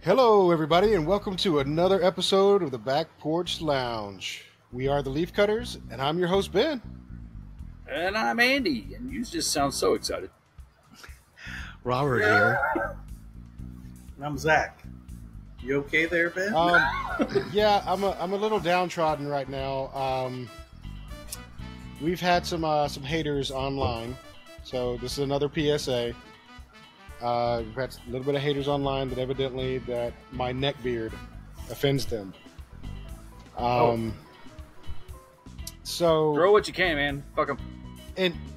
Hello, everybody, and welcome to another episode of the Back Porch Lounge. We are the Leaf Cutters, and I'm your host, Ben. And I'm Andy, and you just sound so excited. Robert here. And I'm Zack. You okay there, Ben? Yeah, I'm a little downtrodden right now. We've had some haters online, so this is another PSA. We've had a little bit of haters online that evidently that my neck beard offends them. So Throw what you can, man. Fuck them.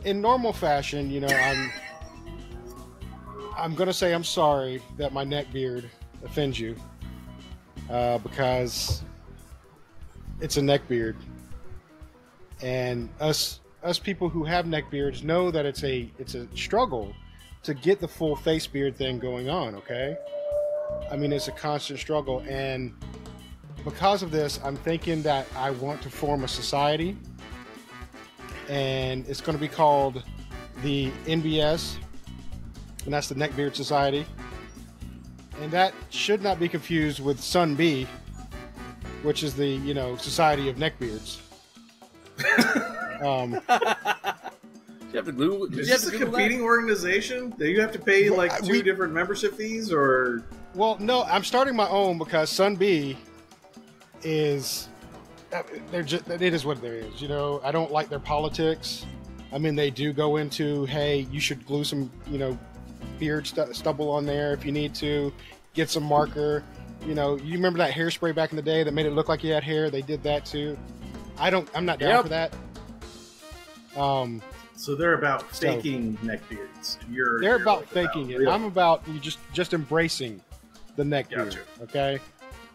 In normal fashion, you know, I'm gonna say I'm sorry that my neck beard offends you, because it's a neck beard, and us people who have neck beards know that it's a struggle to get the full face beard thing going on. Okay, I mean, it's a constant struggle, and because of this, I'm thinking that I want to form a society, and it's going to be called the NBS, and that's the Neckbeard Society, and that should not be confused with Sun B, which is the, you know, Society of Neckbeards. You have to glue. Is this a competing organization? Do you have to pay like two different membership fees, or? Well, no, I'm starting my own because Sun B is, it is what it is. You know, I don't like their politics. I mean, they do go into, hey, you should glue some, you know, beard stubble on there if you need to, get some marker. You know, you remember that hairspray back in the day that made it look like you had hair? They did that too. I'm not down for that. So they're about faking neck beards. They're about faking it. I'm about you just embracing the neck beard. Okay,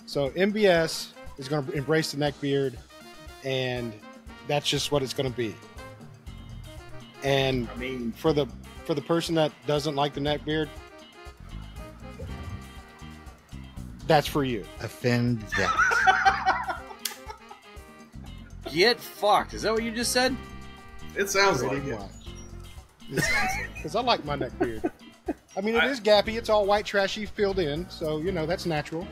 so MBS is going to embrace the neck beard, and that's just what it's going to be. And I mean, for the person that doesn't like the neck beard, that's for you. Offend that. Get fucked. Is that what you just said? It sounds like it. Because I like my neck beard. I mean, it is gappy. It's all white, trashy, filled in. So, you know, that's natural.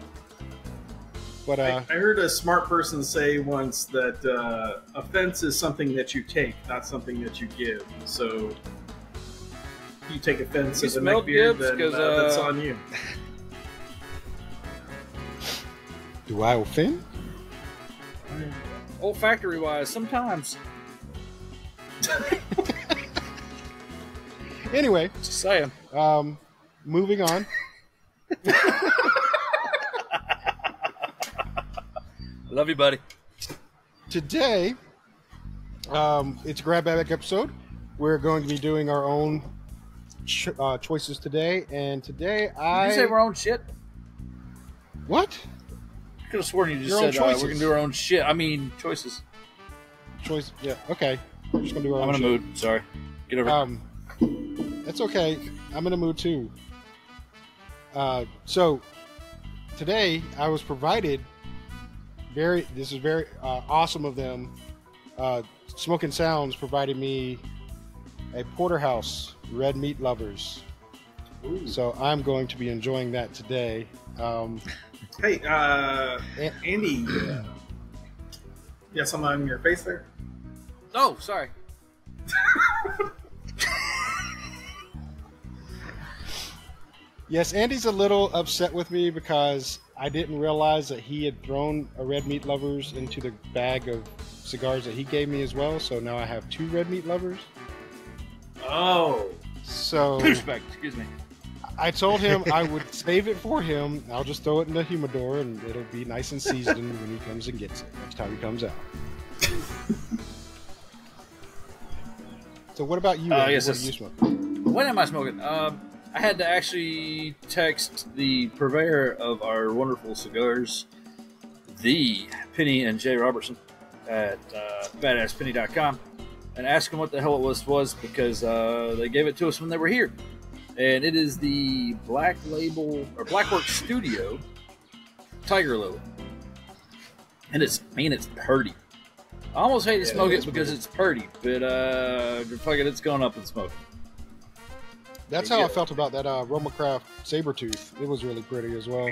But I heard a smart person say once that offense is something that you take, not something that you give. So, if you take offense as a neck beard, then that's on you. Do I offend? Olfactory-wise, sometimes. Anyway, Just saying. Moving on. Love you, buddy. Today, it's a Grab Bag episode. We're going to be doing our own choices today, and today Did you say our own shit? What? I could have sworn you just Your own said we're choices. going to do our own shit. I mean, choices. Choice? Yeah. Okay. We're just gonna do our own I'm in a shit. mood. Sorry. Get over it. That's okay. I'm in a mood too. So today I was provided this is very awesome of them. Smoking Sounds provided me a Porterhouse Red Meat Lovers. Ooh. So I'm going to be enjoying that today. Hey, Andy, you got something on your face there? Oh, sorry. Yes, Andy's a little upset with me because I didn't realize that he had thrown a Red Meat Lovers into the bag of cigars that he gave me as well. So now I have 2 Red Meat Lovers. Oh. So Respect. Excuse me. I told him I would save it for him. I'll just throw it in the humidor and it'll be nice and seasoned when he comes and gets it next time he comes out. So what about you? Yes, what are you smoking? When am I smoking? I had to actually text the purveyor of our wonderful cigars, the Penny and Jay Robertson at badasspenny.com, and ask him what the hell it was because they gave it to us when they were here. And it is the Black Label or Blackwork Studio Tiger Lily. And it's purty. I almost hate to smoke it because it's purty, but fuck it, it's going up in smoke. That's how I felt about that Roma Craft Sabretooth. It was really pretty as well.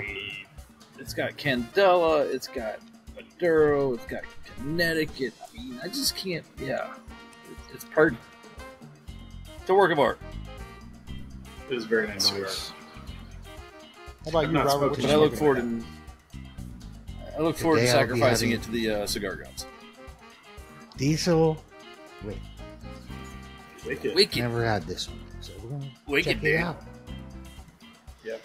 It's got Candela, it's got Maduro, it's got Connecticut. I mean, I just can't. Yeah, it's pretty. It's a work of art. It was very nice. Nice. How about you, not Robert? smoking. What you I look smoking forward at? to. I look forward to Today I'll be sacrificing having- it to the cigar gods. Diesel. Wait, Wicked. Wicked. never had this one, so we're gonna Wicked, check dude. it out. Yep.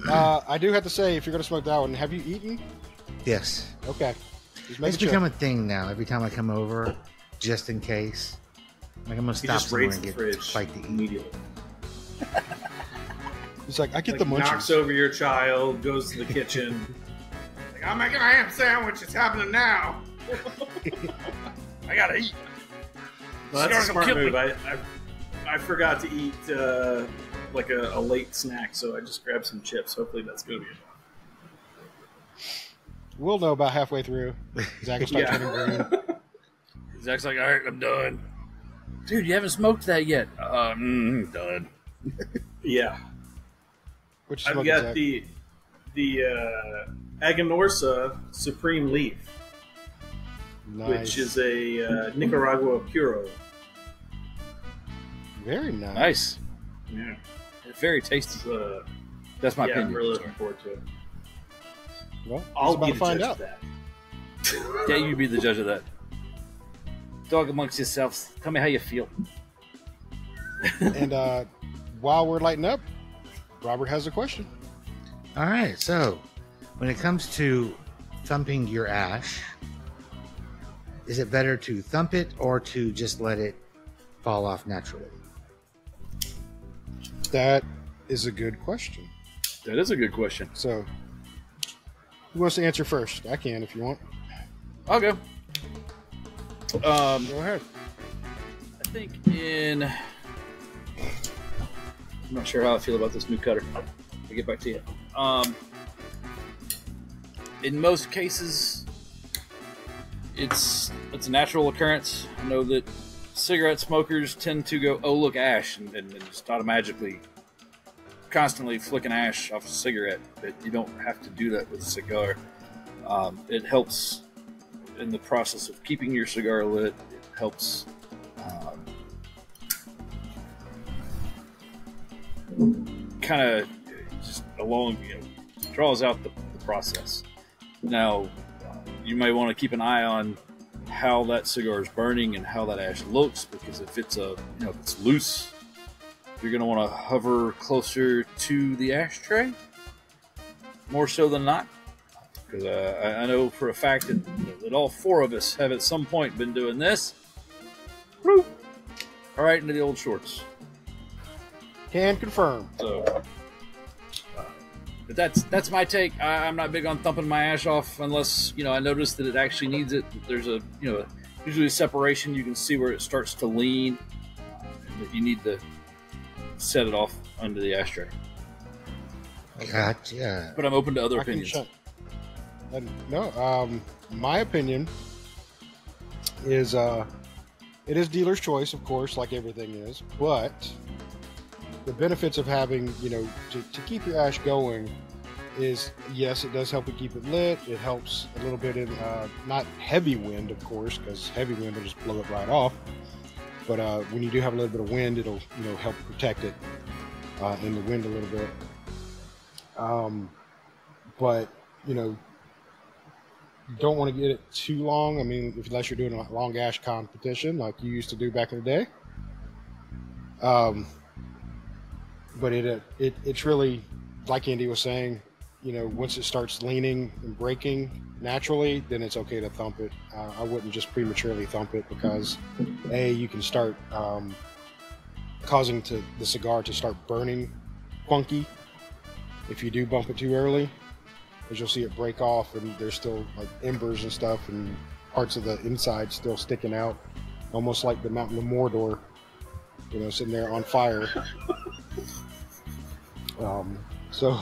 I do have to say, if you're going to smoke that one, have you eaten? Yes, Okay. Just it's making sure. become a thing now. Every time I come over, just in case, like I'm gonna He stop just somewhere raids and the get fridge like to eat. immediately. It's like, I get Like, the munchies. knocks over your child, goes to the kitchen. Like, I'm making a ham sandwich. It's happening now. I gotta eat. Well, that's a smart move. I forgot to eat like a late snack, so I just grabbed some chips. Hopefully that's gonna be enough. We'll know about halfway through. Zack will start Yeah. turning green. Zach's like, all right, I'm done. Dude, you haven't smoked that yet. Done. Yeah. Which is I've smoking, got Zack? the Aganorsa Supreme Leaf, Nice. which is a Nicaragua Puro. Very nice. Nice. Yeah. It's very tasty. It's, That's my yeah, opinion. I'm really looking forward to it. Well, I'll about be to the find judge out. of that. Yeah, you be the judge of that. Talk amongst yourselves. Tell me how you feel. And while we're lighting up, Robert has a question. All right, so when it comes to thumping your ash, is it better to thump it or to just let it fall off naturally? That is a good question. That is a good question. So, who wants to answer first? I can if you want. I'll go. Go ahead. I think I'm not sure how I feel about this new cutter. I'll get back to you. In most cases, it's a natural occurrence. I know that cigarette smokers tend to go, oh look, ash, and just automatically constantly flicking ash off a cigarette. But you don't have to do that with a cigar. It helps in the process of keeping your cigar lit. It helps kind of just along, draws out the process. Now, you may want to keep an eye on how that cigar is burning and how that ash looks, because if it's if it's loose, you're going to want to hover closer to the ashtray more so than not. Because I know for a fact that all four of us have at some point been doing this. Woo! All right, into the old shorts. Can confirm. So, but that's my take. I'm not big on thumping my ash off unless I notice that it actually needs it. There's usually a separation. You can see where it starts to lean, and that you need to set it off under the ashtray. Gotcha. But I'm open to other I can opinions. check. No, my opinion is it is dealer's choice, of course, like everything is. But the benefits of having, to keep your ash going is, yes, it does help it keep it lit. It helps a little bit in not heavy wind, of course, because heavy wind will just blow it right off. But when you do have a little bit of wind, it'll help protect it in the wind a little bit. But you don't want to get it too long. I mean, unless you're doing a long ash competition like you used to do back in the day. But it's really, like Andy was saying, once it starts leaning and breaking naturally, then it's okay to thump it. I wouldn't just prematurely thump it because, you can start causing the cigar to start burning funky if you do bump it too early. Because you'll see it break off and there's still like embers and stuff and parts of the inside still sticking out, almost like the Mountain of Mordor, sitting there on fire. So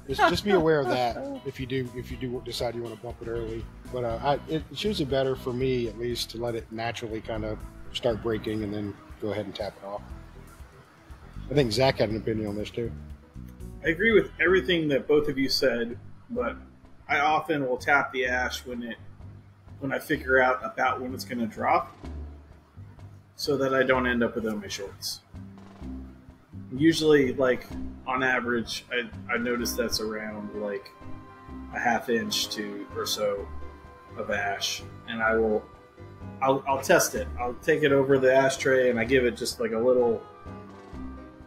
just be aware of that if you do decide you want to bump it early. But it's usually better for me, at least, to let it naturally kind of start breaking and then go ahead and tap it off. I think Zack had an opinion on this too. I agree with everything that both of you said, but I often will tap the ash when I figure out about when it's going to drop, so that I don't end up without my shorts. Usually, like on average, I notice that's around like a half inch to or so of ash, and I'll test it. I'll take it over the ashtray and I give it just like a little.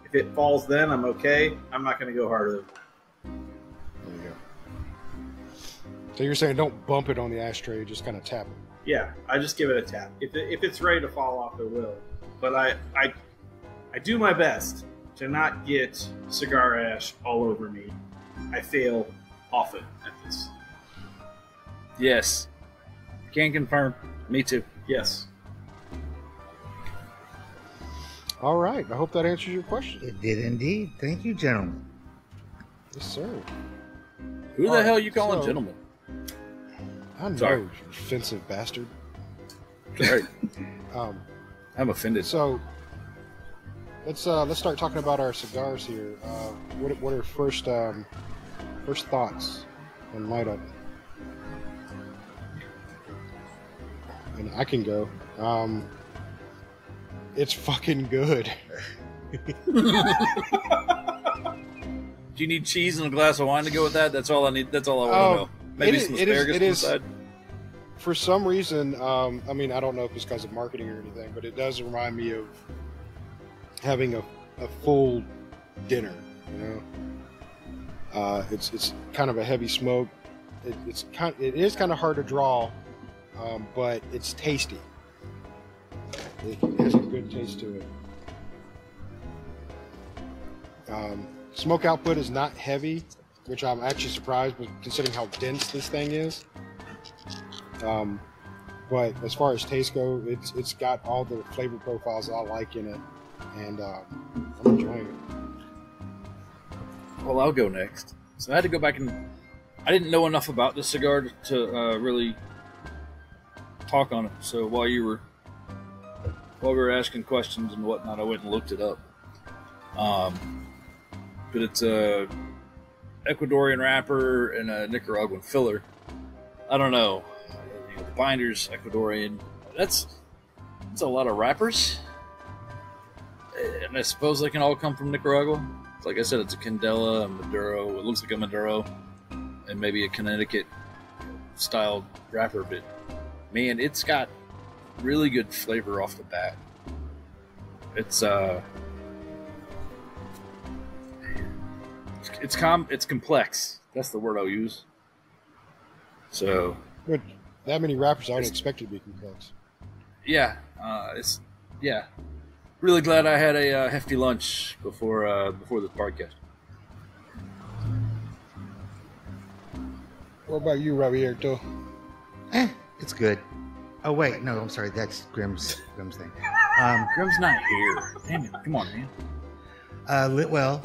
If it falls, then I'm okay. I'm not going to go harder. There you go. So you're saying don't bump it on the ashtray, just kind of tap it. Yeah, I just give it a tap. If it's ready to fall off, it will. But I do my best to not get cigar ash all over me. I fail often at this. Yes. Can confirm. Me too. Yes. All right. I hope that answers your question. It did indeed. Thank you, gentlemen. Yes, sir. Who the hell are you calling gentlemen? I know, Sorry. you offensive bastard. Sorry. I'm offended. So let's start talking about our cigars here. What are first thoughts on light up? And I can go. It's fucking good. Do you need cheese and a glass of wine to go with that? That's all I need. That's all I want to know. Maybe some asparagus on the side. For some reason, I mean, I don't know if it's because of marketing or anything, but it does remind me of having a full dinner. You know, it's kind of a heavy smoke. It is kind of hard to draw, but it's tasty. It has a good taste to it. Smoke output is not heavy, which I'm actually surprised with considering how dense this thing is. But as far as taste go, it's got all the flavor profiles I like in it, and I'm enjoying it. Well, I'll go next. So I had to go back and I didn't know enough about this cigar to really talk on it. So while we were asking questions and whatnot, I went and looked it up. But it's a Ecuadorian wrapper and a Nicaraguan filler. I don't know. The binder's Ecuadorian. That's a lot of wrappers. And I suppose they can all come from Nicaragua. Like I said, it's a Candela, a Maduro. It looks like a Maduro, and maybe a Connecticut style wrapper. But man, it's got really good flavor off the bat. It's complex. That's the word I'll use. So, But that many wrappers, I would expect it to be complex. yeah, really glad I had a hefty lunch before the podcast. What about you, Roberto? It's good. Oh wait, no, I'm sorry. That's Grimm's thing. Grim's not here. Damn it! Come on, man. Lit well,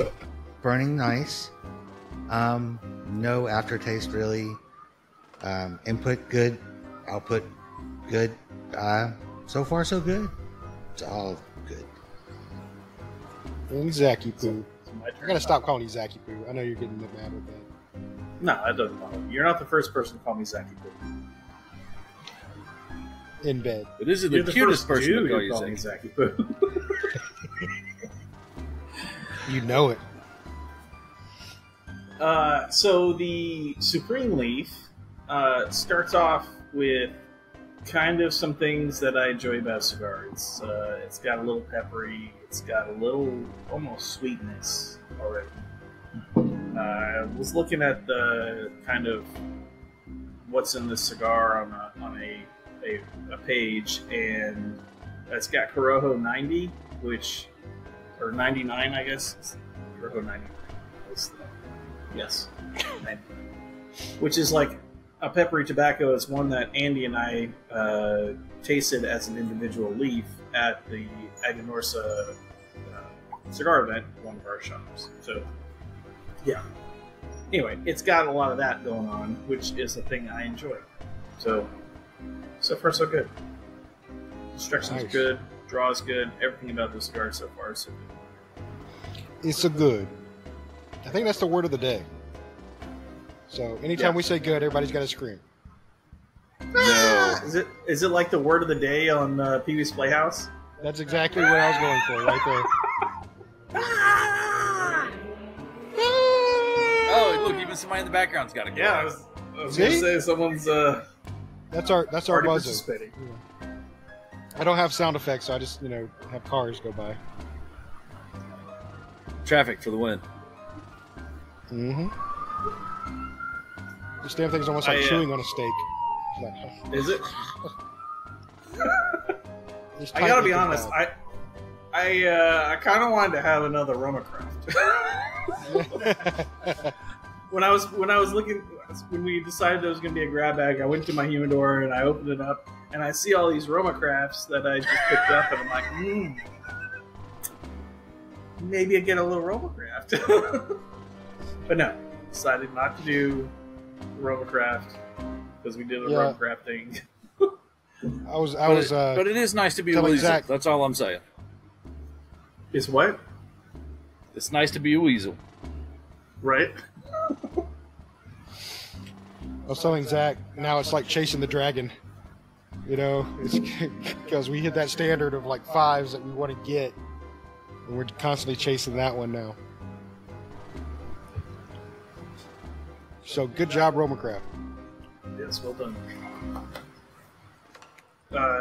burning nice. No aftertaste really. Input good, output good. So far so good. It's all good. And Zacky Poo. I gotta stop calling you Zacky Poo. I know you're getting mad with that. No, that doesn't bother me. You're not the first person to call me Zacky Poo. In bed. But this is the cutest person to call you Zacky Poo. You know it. So the Supreme Leaf starts off with kind of some things that I enjoy about a cigar. It's got a little peppery. It's got a little almost sweetness already. I was looking at the kind of what's in this cigar on a page, and it's got Corojo 90, or 99, I guess. Corojo 99. Yes, 99. Which is like a peppery tobacco. Is one that Andy and I tasted as an individual leaf at the Aganorsa cigar event at one of our shops. So, yeah. Anyway, it's got a lot of that going on, which is a thing I enjoy. So far so good. Construction's Nice. good, draw is good, everything about the cigar so far is so good. It's a good. I think that's the word of the day. So anytime we say good, everybody's got to scream. No. Is it like the word of the day on Pee-wee's Playhouse? That's exactly what I was going for right there. Oh, look, even somebody in the background's got a good. Yeah, I was going to say someone's. That's our buzzer. Participating. Yeah. I don't have sound effects, so I just have cars go by. Traffic for the win. Mm-hmm. This damn thing's almost like chewing on a steak. Is it? It's I gotta be tight honest. bad. I kind of wanted to have another Roma Craft. when I was looking, when we decided there was going to be a grab bag, I went to my humidor and I opened it up and I see all these Roma Crafts that I just picked up and I'm like, maybe I get a little Roma Craft. But no, decided not to do Roma Craft because we did a Roma Craft thing. But it is nice to be a weasel. Zack, that's all I'm saying. It's what? It's nice to be a weasel. Right? I was telling Zach, now it's like chasing the dragon. It's because we hit that standard of like 5s that we want to get, and we're constantly chasing that one now. So good job, Romacraft. Yes, well done.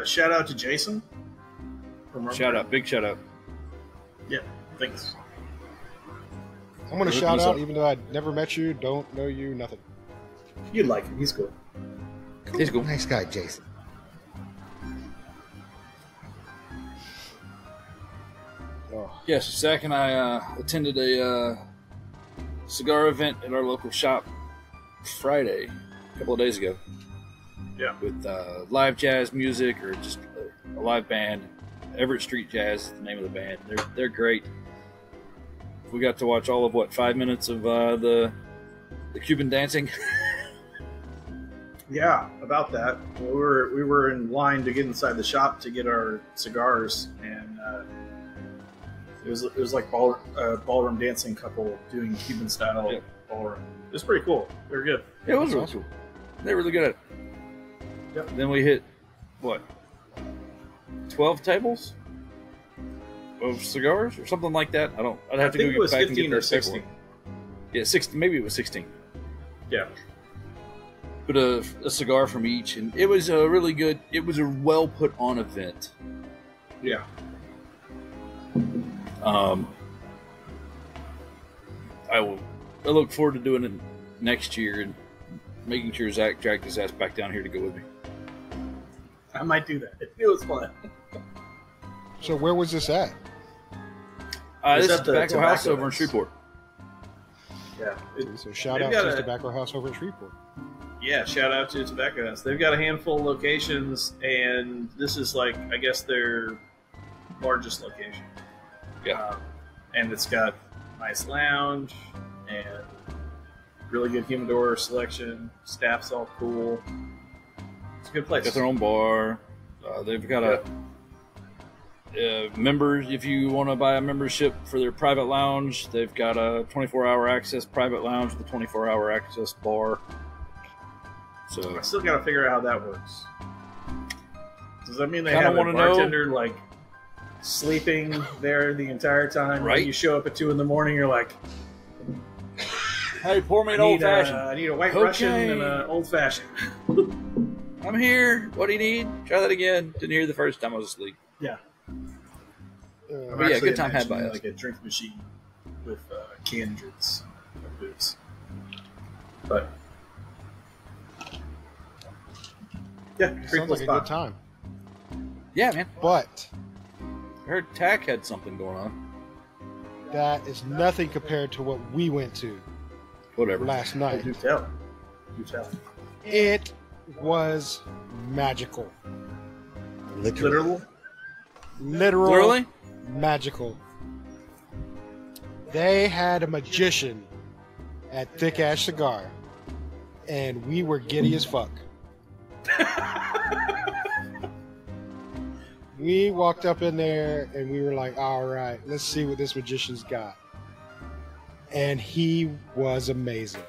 Shout out to Jason. Big shout out. Yeah, thanks. I'm going to shout out, even though I'd never met you, don't know you, nothing. You'd like him. He's cool. He's cool. Nice guy, Jason. Oh. Yes, Zach and I attended a cigar event at our local shop Friday, a couple of days ago. Yeah. With live jazz music or just a live band. Everett Street Jazz is the name of the band. They're great. We got to watch all of 5 minutes of the Cuban dancing. Yeah, about that. We were in line to get inside the shop to get our cigars, and it was like ballroom dancing couple doing Cuban style ballroom. It was pretty cool. They were good. It was really cool. They were really good at it. Yep. Then we hit 12 tables of cigars or something like that. I'd have to go get back and get their 16. paperwork. Yeah, 16. Maybe it was 16. Yeah. But a cigar from each, and it was a really good. It was a well put on event. Yeah. I look forward to doing it next year and making sure Zach dragged his ass back down here to go with me. I might do that. It was fun. So where was this at? This is Tobacco House over in Shreveport. Yeah. So shout out to Tobacco House over in Shreveport. Yeah, shout out to Tobacco House. They've got a handful of locations, and this is I guess their largest location. Yeah. And it's got nice lounge and really good humidor selection. Staff's all cool. It's a good place. Got their own bar. They've got members. If you want to buy a membership for their private lounge, they've got a 24-hour access private lounge with a 24-hour access bar. So I still got to figure out how that works. Does that mean they Kinda have a wanna know. bartender sleeping there the entire time? Right. When you show up at 2 in the morning, you're like, hey, pour me an old fashioned. I need a white Okay. Russian and an old fashioned. I'm here. What do you need? Try that again. Didn't hear the first time I was asleep. Yeah. But yeah, good time had by us. Like a drink machine with canned drinks and booze. But yeah, pretty Sounds cool like a spot. good time. Yeah, man. But I heard TAC had something going on. that is nothing compared to what we went to Whatever. last Oh, night. do tell. Do tell. It was magical. Literal. Literally? Magical. They had a magician at Thick Ash Cigar, and we were giddy as fuck. We walked up in there and we were like, all right, let's see what this magician's got. and he was amazing.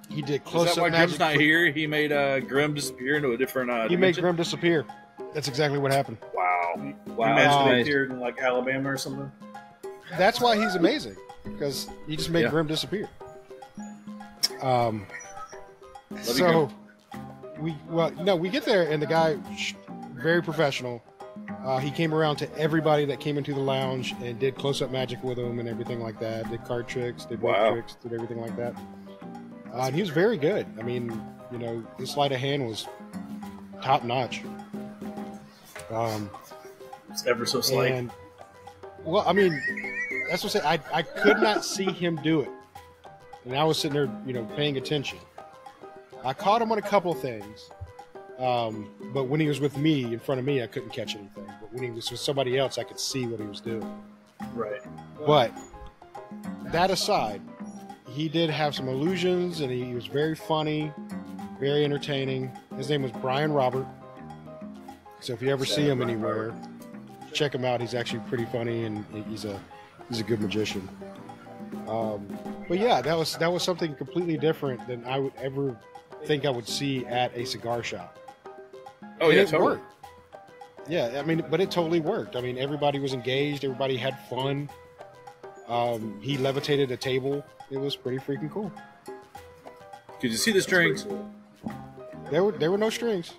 He did close-up. Is that why magic. Grim's not here? He made Grim disappear into a different He dimension? made Grim disappear. That's exactly what happened. Wow. You Wow. imagine they appeared in like Alabama or something. That's why he's amazing, because he just made Grim disappear. So we get there, and the guy, very professional. He came around to everybody that came into the lounge and did close-up magic with them and everything like that. Did card tricks, did wave tricks, did everything like that. And he was very good. I mean, you know, his sleight of hand was top notch. It's ever so slight. And, well, I mean, that's what I say. I could not see him do it, and I was sitting there, you know, paying attention. I caught him on a couple of things, but when he was with me, in front of me, I couldn't catch anything. But when he was with somebody else, I could see what he was doing. Right. But that aside, he did have some illusions, and he was very funny, very entertaining. His name was Brian Robert. So if you ever see him anywhere, check him out. He's actually pretty funny, and he's a good magician. But yeah, that was something completely different than I would ever think I would see at a cigar shop. Oh, yeah, it totally. worked. Yeah, I mean, but it totally worked. I mean, everybody was engaged. Everybody had fun. He levitated a table. It was pretty freaking cool. Could you see the strings? There were no strings.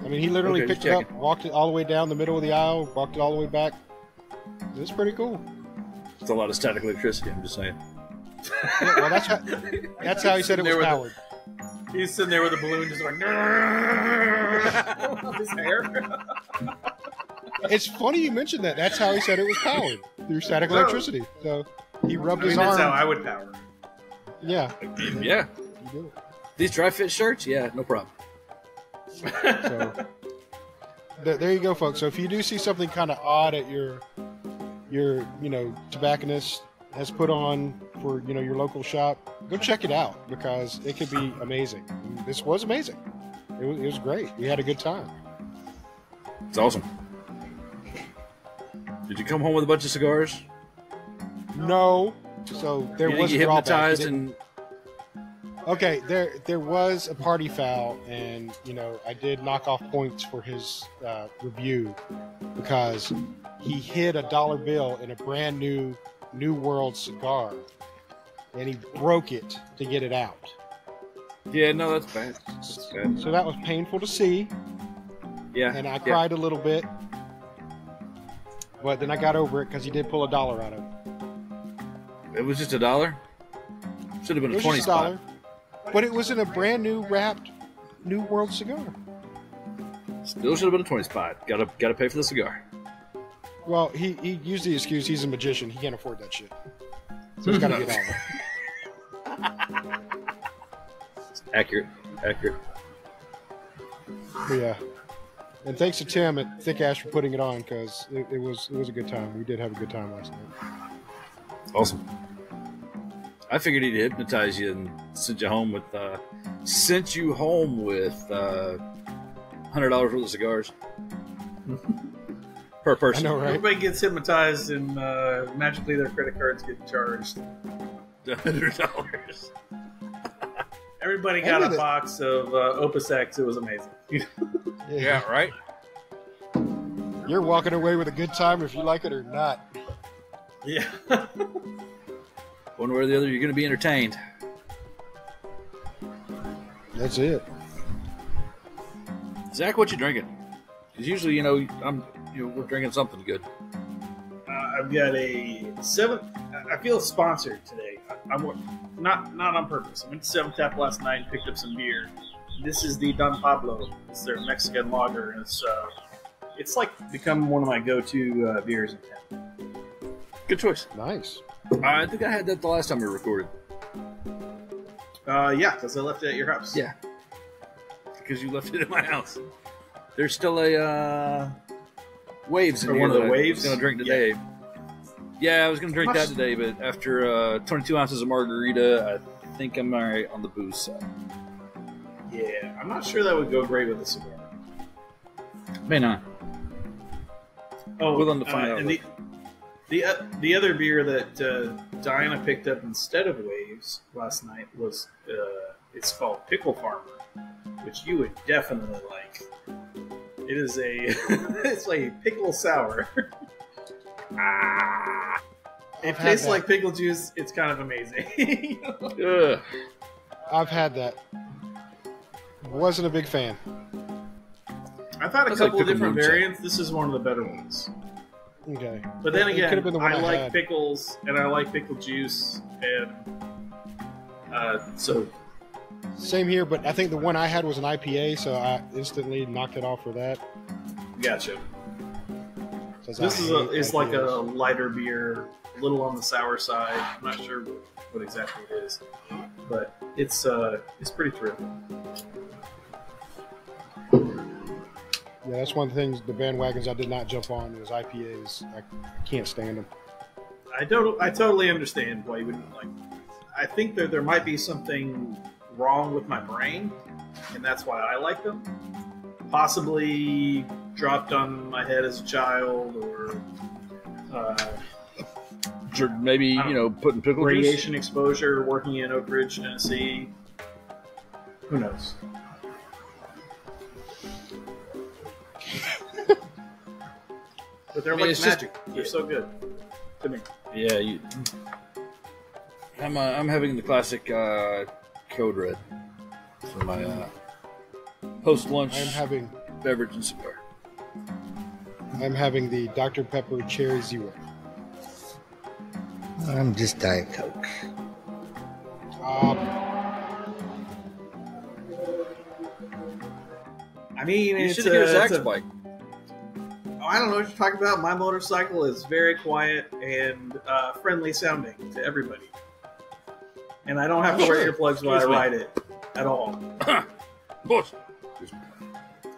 I mean, he literally picked it up, walked it all the way down the middle of the aisle, walked it all the way back. It was pretty cool. It's a lot of static electricity, I'm just saying. Yeah, well, that's how he said it was powered. He's sitting there with a balloon just like his hair. It's funny you mentioned that. That's how he said it was powered, through static electricity. So he rubbed his arm. That's how I would power it. Yeah. Yeah. You do it. These dry fit shirts? Yeah, no problem. So there you go, folks. So if you do see something kind of odd at your tobacconist has put on for your local shop, go check it out, because it could be amazing. And this was amazing. It was great. We had a good time. It's awesome. Did you come home with a bunch of cigars? No. So there was you hypnotized and. Okay, there was a party foul, and I did knock off points for his review, because he hid a dollar bill in a brand new New World cigar, and he broke it to get it out. Yeah, no, that's bad. That's bad. So that was painful to see. Yeah, and I cried a little bit, but then I got over it because he did pull $1 out of it. It was just $1. Should have been a 20 spot. But it was in a brand new wrapped New World cigar. Still should have been a 20 spot. Gotta pay for the cigar. Well, he used the excuse he's a magician. He can't afford that shit. So he's got to get out of it. Accurate. But yeah. And thanks to Tim at Thick Ash for putting it on, because it was a good time. We did have a good time last night. Awesome. I figured he'd hypnotize you and sent you home with $100 worth of cigars per person. I know, right? Everybody gets hypnotized, and magically their credit cards get charged. $100. Everybody got a box of Opus X. It was amazing. Yeah, right? You're walking away with a good time if you like it or not. Yeah. One way or the other, you're going to be entertained. That's it. Zach, what you drinking? Because usually, we're drinking something good. I've got a 7. I feel sponsored today. I'm not on purpose. I went to 7 Tap last night and picked up some beer. This is the Don Pablo. It's their Mexican lager, and it's like become one of my go-to beers in town. Good choice. Nice. I think I had that the last time we recorded. Yeah, because I left it at your house. Yeah. Because you left it at my house. There's still a Waves in here. One of the Waves? I was going to drink today. Yeah, I was going to drink that today, but after 22 ounces of margarita, I think I'm all right on the booze side. Yeah, I'm not sure that would go great with a cigar. May not. Oh, willing to find out. The other beer that Diana picked up instead of Waves last night was it's called Pickle Farmer, which you would definitely like. It is it's like a pickle sour. It tastes like pickle juice. It's kind of amazing. I've had that. Wasn't a big fan. I've had a couple of different variants. This is one of the better ones. Okay. But then again, the I like pickles, and I like pickle juice, and so... Same here, but I think the one I had was an IPA, so I instantly knocked it off for that. Gotcha. This is like a lighter beer, a little on the sour side. I'm not sure what exactly it is, but it's pretty terrific. Yeah, that's one of the things, the bandwagons I did not jump on is IPAs. I can't stand them. I totally understand why you wouldn't like them. I think that there might be something wrong with my brain, and that's why I like them. Possibly dropped on my head as a child, or maybe putting pickle radiation exposure working in Oak Ridge, Tennessee. Who knows? But they're like magic. They're so good to me. Yeah, I'm having the classic Code Red for my post-lunch beverage and cigar. I'm having the Dr. Pepper Cherry Zero. I'm just Diet Coke. I mean, you should hear Zack's bike. I don't know what you're talking about. My motorcycle is very quiet and friendly sounding to everybody. And I don't have to wear earplugs while I ride it at all.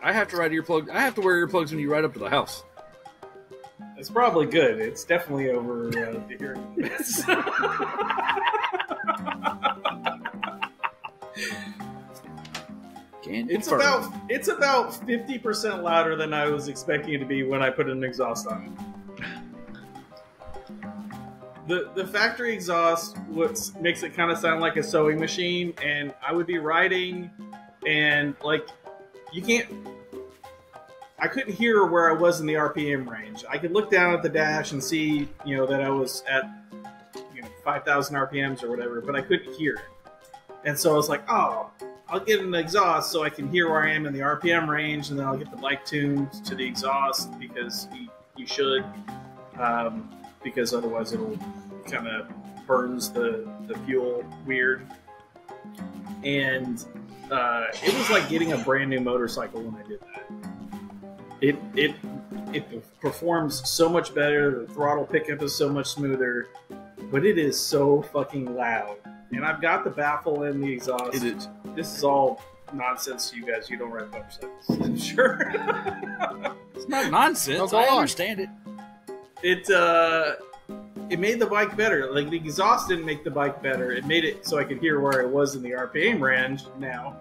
I have to wear earplugs when you ride up to the house. It's probably good. It's definitely over the hearing limits. It's about 50% louder than I was expecting it to be when I put an exhaust on it. The factory exhaust makes it kind of sound like a sewing machine, and I would be riding, and like I couldn't hear where I was in the RPM range. I could look down at the dash and see, that I was at 5,000 RPMs or whatever, but I couldn't hear it. And so I was like, oh, I'll get an exhaust so I can hear where I am in the RPM range, and then I'll get the bike tuned to the exhaust because you should, because otherwise it'll kind of burns the fuel weird. And it was like getting a brand new motorcycle when I did that. It performs so much better. The throttle pickup is so much smoother, but it is so fucking loud. And I've got the baffle and the exhaust. This is all nonsense to you guys. You don't ride motorcycles, I'm sure. It's not nonsense. I understand it. It made the bike better. Like, the exhaust didn't make the bike better. It made it so I could hear where I was in the RPM range now.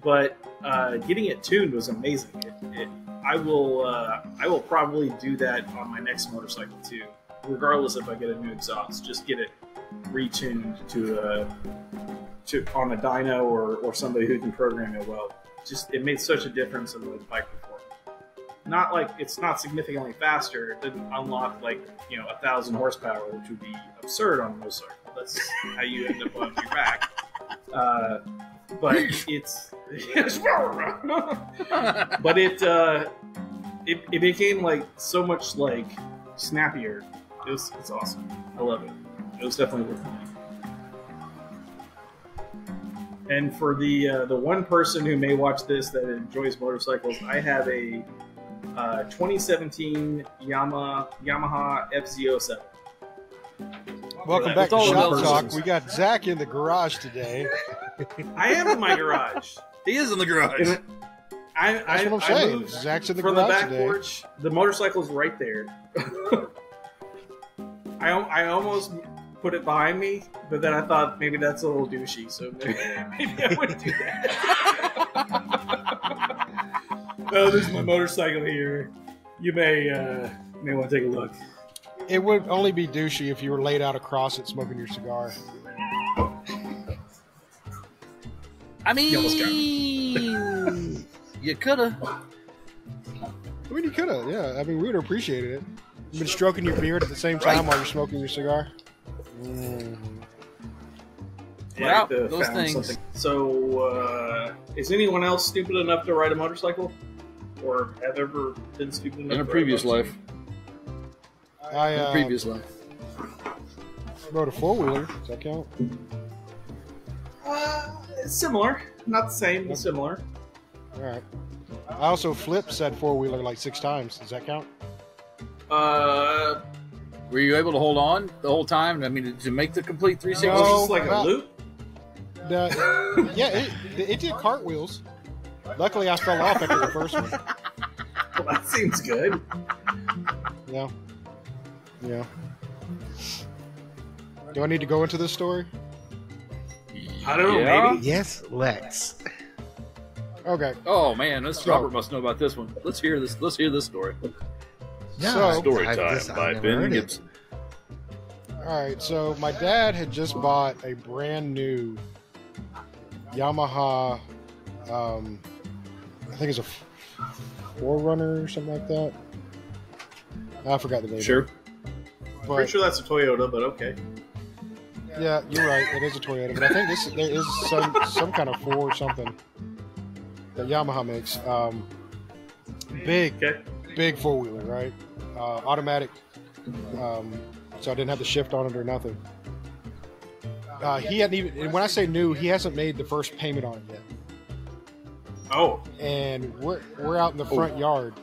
But getting it tuned was amazing. I will probably do that on my next motorcycle too, regardless if I get a new exhaust. Just get it retuned to on a dyno or somebody who can program it well. It made such a difference in the bike performance. Not like it's not significantly faster. It didn't unlock 1,000 horsepower, which would be absurd on a motorcycle. That's how you end up on your back. But but it became so much snappier. It's awesome. I love it. It was definitely worth it. And for the one person who may watch this that enjoys motorcycles, I have a 2017 Yamaha FZ07. Welcome back to Shop Talk. We got Zack in the garage today. I am in my garage. He is in the garage. That's what I'm saying. Zack's in the garage from the back today. porch. The motorcycle's right there. I almost put it behind me, but then I thought maybe that's a little douchey, so maybe I wouldn't do that. Oh, there's my motorcycle here. You may want to take a look. It would only be douchey if you were laid out across it smoking your cigar. I mean, you coulda. I mean, you could have, yeah. I mean, we would have appreciated it. You've been stroking your beard at the same time while you're smoking your cigar. Yeah, those things. Something. So, is anyone else stupid enough to ride a motorcycle? Or have ever been stupid enough in a previous life? In a previous life. Rode a four-wheeler. Does that count? It's similar. Not the same, but similar. All right. I also flipped said four-wheeler like 6 times. Does that count? Were you able to hold on the whole time? I mean, to make the complete 360? Was it just like a loop? Yeah, it did cartwheels. Luckily, I fell off after the first one. Well, that seems good. Yeah. Yeah. Do I need to go into this story? I don't know, maybe? Yes, let's. Okay. Oh man, Robert must know about this one. Let's hear this. Let's hear this story. So, Story time by Ben Gibs. All right, so my dad had just bought a brand new Yamaha. I think it's a Forerunner or something like that. I forgot the name. Sure. But, Pretty sure that's a Toyota, but okay. Yeah, you're right. It is a Toyota, but I think there is some kind of 4 or something that Yamaha makes. Big four-wheeler, right? Automatic. So I didn't have to shift on it or nothing. He hadn't even, and when I say new, he hasn't made the first payment on it yet. Oh. And we're out in the front yard,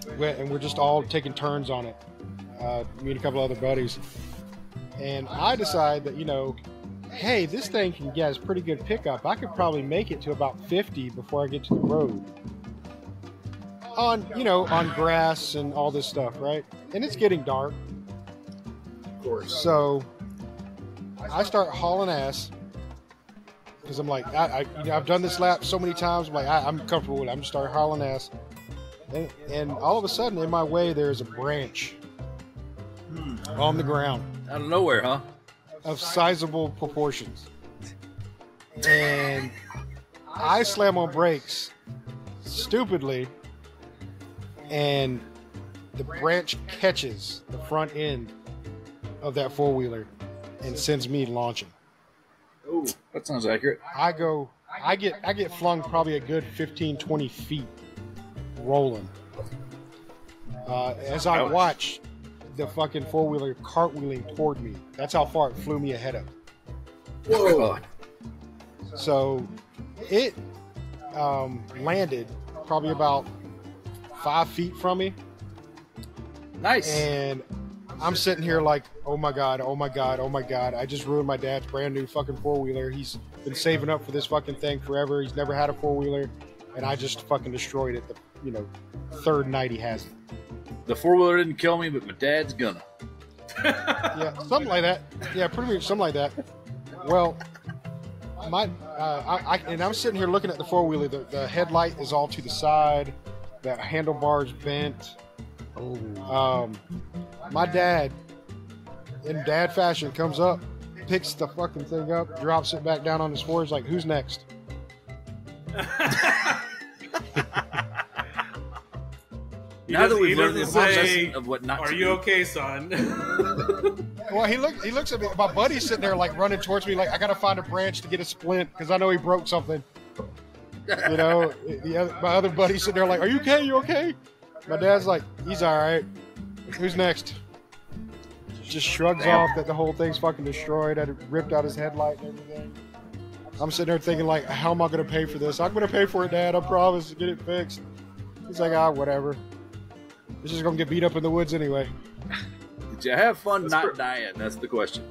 and we're just all taking turns on it. Me and a couple other buddies. And I decide that, hey, this thing can get a pretty good pickup. I could probably make it to about 50 before I get to the road. On grass and all this stuff, right? And it's getting dark. Of course. So I start hauling ass because I'm like, I've done this lap so many times. I'm like, I'm comfortable with it. I'm just start hauling ass, and all of a sudden, in my way, there's a branch on the ground. Out of nowhere, huh? Of sizable proportions. And I slam on brakes stupidly, and the branch catches the front end of that four-wheeler and sends me launching. Ooh, that sounds accurate. I get flung probably a good 15, 20 feet rolling. As I watch the fucking four-wheeler cartwheeling toward me. That's how far it flew me ahead of. Whoa. So it landed probably about 5 feet from me. Nice. And I'm sitting here like, oh my God, oh my God, oh my God. I just ruined my dad's brand new fucking four-wheeler. He's been saving up for this fucking thing forever. He's never had a four-wheeler. And I just fucking destroyed it the third night he has it. The four-wheeler didn't kill me, but my dad's gonna. Yeah, something like that. Yeah, pretty much something like that. Well, I'm sitting here looking at the four-wheeler. The headlight is all to the side. The handlebar's bent. My dad, in dad fashion, comes up, picks the fucking thing up, drops it back down on his floor. He's like, "Who's next?" Now that we've learned this lesson of what not to do. Are you okay, son? Well, he looks at me. My buddy's sitting there like running towards me, like I gotta find a branch to get a splint because I know he broke something. My other buddy's sitting there like, "Are you okay? You okay?" My dad's like, "He's all right. Who's next?" Just shrugs off that the whole thing's fucking destroyed. I ripped out his headlight and everything. I'm sitting there thinking like, how am I gonna pay for this? I'm gonna pay for it, Dad. I promise to get it fixed. He's like, whatever. It's just gonna get beat up in the woods anyway. Did you have fun not dying? That's the question.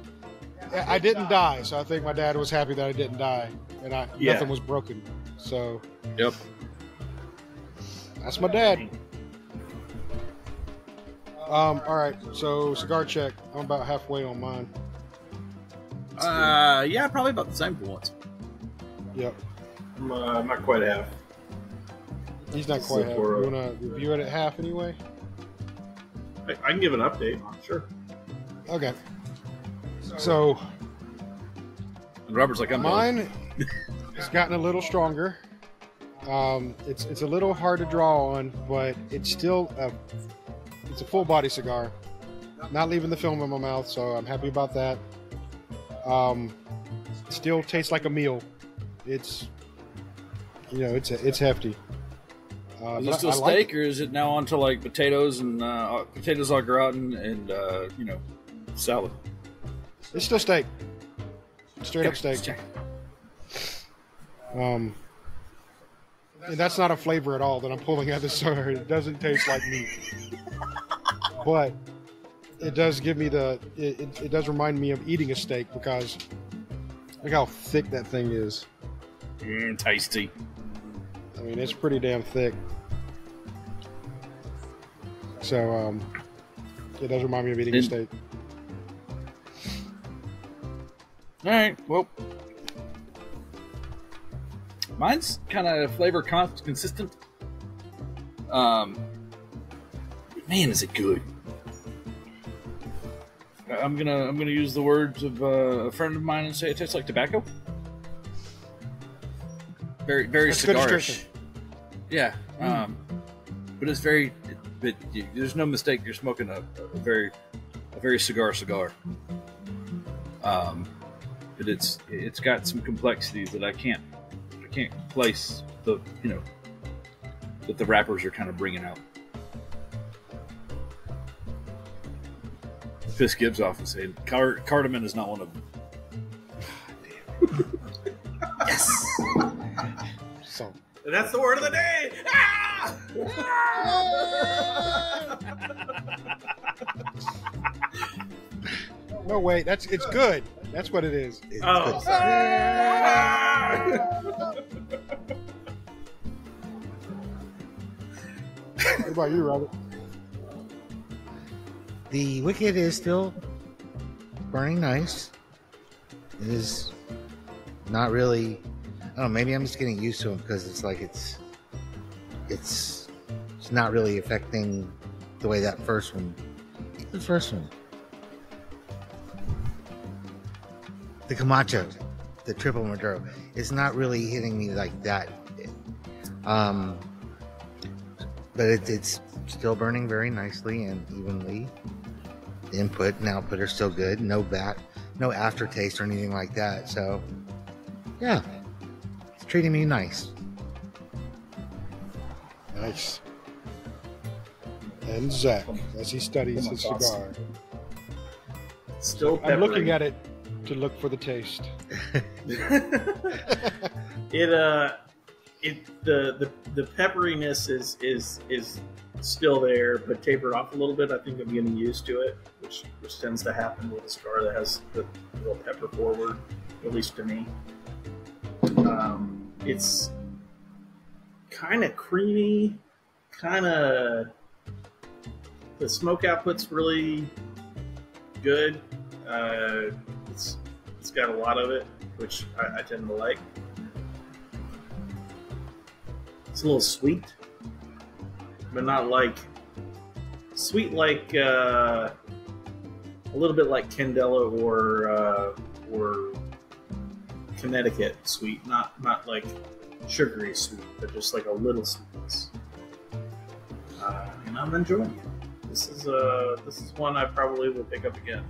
I didn't die, so I think my dad was happy that I didn't die, and nothing was broken. So, yep, that's my dad. All right, so cigar check. I'm about halfway on mine. Yeah, probably about the same for once. Yep. I'm not quite half. He's not quite half. You want to review it at half anyway? I can give an update. Sure. Okay. So And Robert's like, I'm mine has gotten a little stronger. It's a little hard to draw on, but it's still it's a full body cigar. Not leaving the film in my mouth, so I'm happy about that. Still tastes like a meal. It's it's hefty. Is it still steak, or is it now onto like potatoes and potatoes au gratin and salad? It's still steak. Straight up steak. And that's not a flavor at all that I'm pulling out of the cigar. It doesn't taste like meat. But it does give me it does remind me of eating a steak, because look how thick that thing is. Tasty. I mean, it's pretty damn thick. So, it does remind me of eating a steak. All right, well, mine's kind of flavor consistent. Man, is it good? I'm gonna use the words of a friend of mine and say it tastes like tobacco. Very That's cigarish. Yeah, but it's very. But there's no mistake. You're smoking a very cigar. But it's got some complexities that I can't place that the wrappers are kind of bringing out. Piss Gibs off and saying cardamom is not one of them. Yes. So. And that's the word of the day. Ah! No, wait. It's good. That's what it is. Oh. What about you, Robert? The Wicked is still burning nice. It is not really. I don't know. Maybe I'm just getting used to them, because it's like it's not really affecting the way that first one. The first one. The Camacho, the Triple Maduro, it's not really hitting me like that. But it's still burning very nicely and evenly. The input and output are still good. No aftertaste or anything like that. So, yeah, it's treating me nice. Nice. And Zack, as he studies his cigar. Still peppery. I'm looking at it to look for the taste. The pepperiness is still there, but tapered off a little bit. I think I'm getting used to it, which tends to happen with a cigar that has the real pepper forward, at least to me. It's kind of creamy, the smoke output's really good. It's got a lot of it, which I tend to like. It's a little sweet, but not like sweet, like a little bit like Candela or Connecticut sweet, not like sugary sweet, but just like a little sweetness. And I'm enjoying it. This is one I probably will pick up again.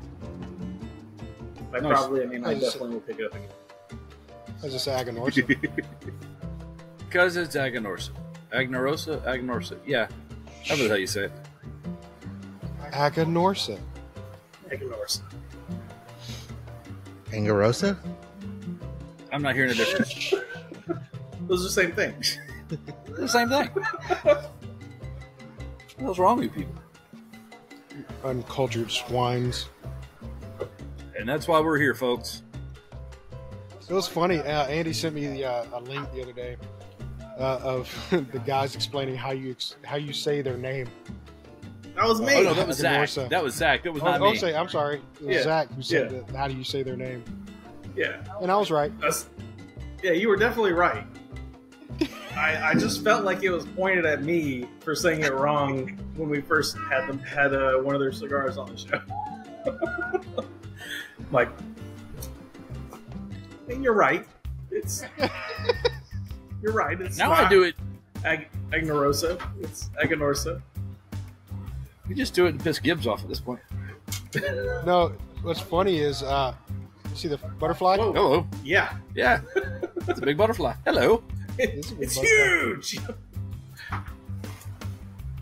By Nice. probably, I mean I definitely will pick it up again. As I say, Aganorsa. Because it's Aganorsa. Aganorsa. Yeah, that's how you say it. Aganorsa. Aganorsa. Aganorsa? I'm not hearing a difference. Those are the same thing. The same thing. What's wrong with you people? Uncultured swines. And that's why we're here, folks. It was funny. Andy sent me a link the other day of the guys explaining how you say their name. That was me. Oh no, that was Zack. Aganorsa. That was Zack. That was not me. I'm sorry. It was Yeah. Zack who said Yeah. that, how do you say their name? Yeah. And I was right. Yeah, you were definitely right. I just felt like it was pointed at me for saying it wrong when we first had one of their cigars on the show. Like, and you're right. You're right. It's now I do it. Aganorsa. It's Aganorsa. We just do it and piss Gibs off at this point. No, what's funny is, see the butterfly? Whoa. Hello. Yeah. Yeah. It's a big butterfly. Hello. It's huge.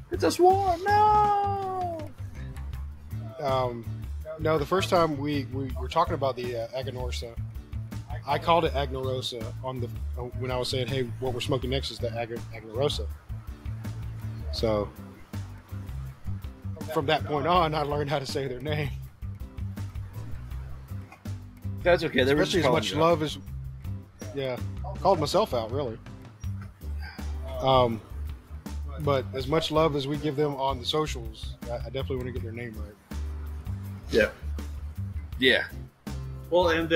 It's a swarm. No. No, the first time we were talking about the Aganorsa, I called it Aganorsa when I was saying, hey, what we're smoking next is the Aganorsa. So from that point on, I learned how to say their name. That's okay. They were Especially as much love as, yeah, called myself out really. But as much love as we give them on the socials, I definitely want to get their name right. Yeah. Yeah. Well, and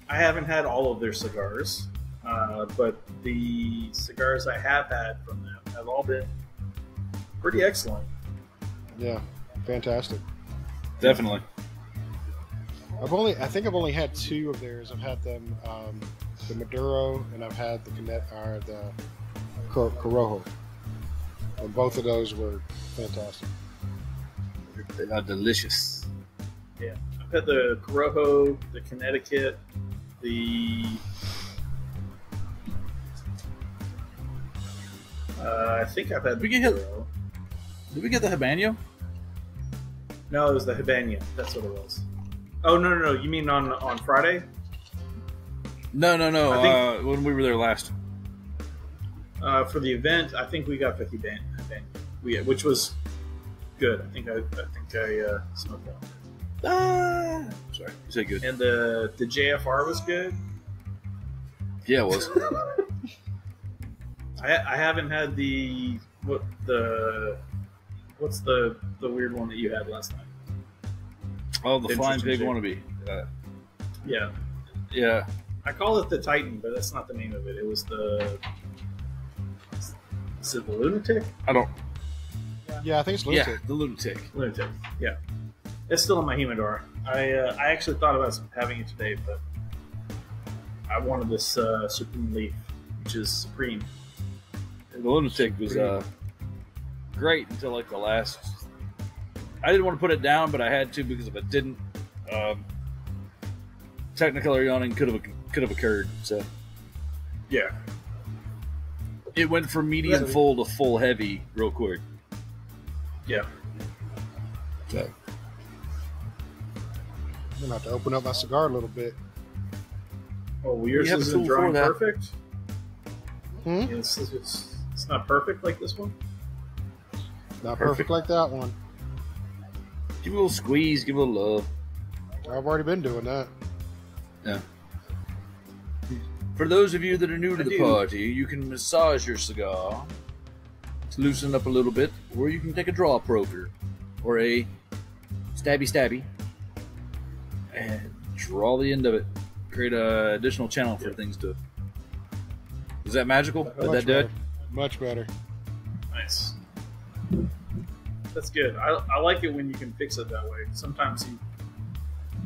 I haven't had all of their cigars, but the cigars I have had from them have all been pretty excellent. Yeah, fantastic. Definitely. I think I've only had 2 of theirs. I've had them, the Maduro, and I've had the Corojo. And both of those were fantastic. They are delicious. Yeah, I've had the Corojo, the Connecticut, I think I've had. Did we get the Habanero? No, it was the Habanero. That's what it was. Oh no! You mean on Friday? No. I think, when we were there last. For the event, I think we got the Habanero, which was good. I think I smoked that. Sorry, you said good. And the JFR was good. Yeah, it was. I haven't had what's the weird one that you had last night? Oh, the Flying Pig wannabe. Yeah. Yeah. I call it the Titan, but that's not the name of it. It was is it the Lunatic? I don't. Yeah, I think it's Lunatic. Yeah, the Lunatic. Lunatic. Yeah. It's still in my humidor. I actually thought about having it today, but I wanted this Supreme Leaf, which is Supreme. The Lunatic was great until like the last. I didn't want to put it down, but I had to because if I didn't, technicolor yawning could have occurred. So yeah, it went from medium full to full heavy real quick. Yeah. So I'm gonna have to open up my cigar a little bit. Oh, well, yours isn't drawing perfect. It's not perfect like this one. Not perfect like that one. Give it a little squeeze, give it a little love. I've already been doing that. Yeah. For those of you that are new to the party, you can massage your cigar to loosen up a little bit, or you can take a draw poker or a stabby and draw the end of it. Create an additional channel for things to. Is that magical? Did that do it? Much better. Nice. That's good. I like it when you can fix it that way. Sometimes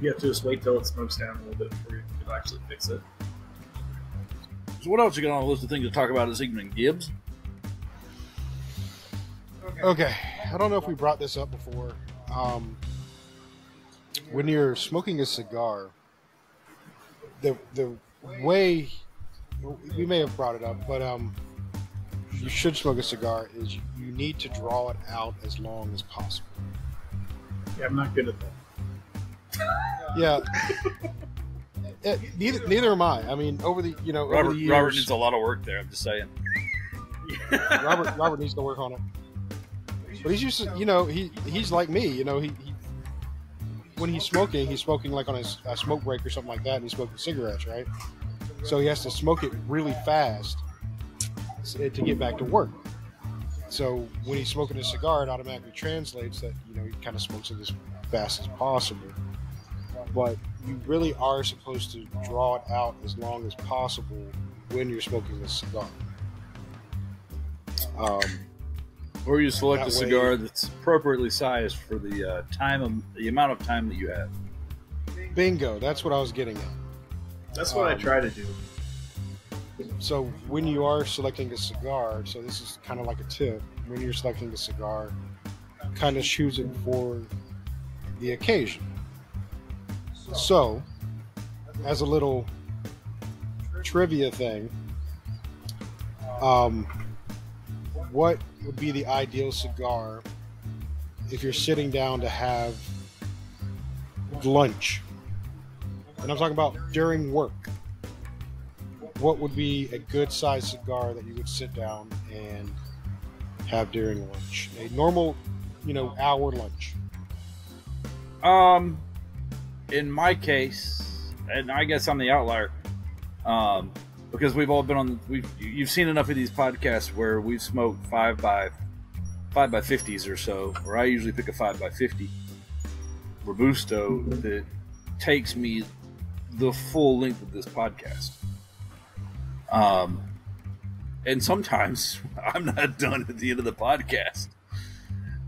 you have to just wait till it smokes down a little bit before you can actually fix it. So what else you got on the list of things to talk about this evening, Gibs? Okay. I don't know if we brought this up before. When you're smoking a cigar, the way we may have brought it up, but you should smoke a cigar is you need to draw it out as long as possible. Yeah, I'm not good at that. Yeah. Neither am I. I mean, over the years, Robert needs a lot of work there. I'm just saying. Robert needs to work on it. But he's used to, he's like me. He when he's smoking like on a smoke break or something like that, and he's smoking cigarettes, right? So he has to smoke it really fast to get back to work. So when he's smoking a cigar, it automatically translates that he kind of smokes it as fast as possible. But you really are supposed to draw it out as long as possible when you're smoking this cigar. Or you select a cigar way, that's appropriately sized for the the amount of time that you have. Bingo, that's what I was getting at. That's what I try to do. So when you are selecting a cigar, so this is kind of like a tip, when you're selecting a cigar, kind of choose it for the occasion. So, as a little trivia thing, what would be the ideal cigar if you're sitting down to have lunch? And I'm talking about during work. What would be a good sized cigar that you would sit down and have during lunch? A normal, hour lunch. In my case, and I guess I'm the outlier, because we've all been on. You've seen enough of these podcasts where we've smoked 5x50s or so, or I usually pick a 5x50 Robusto that takes me the full length of this podcast. And sometimes I'm not done at the end of the podcast.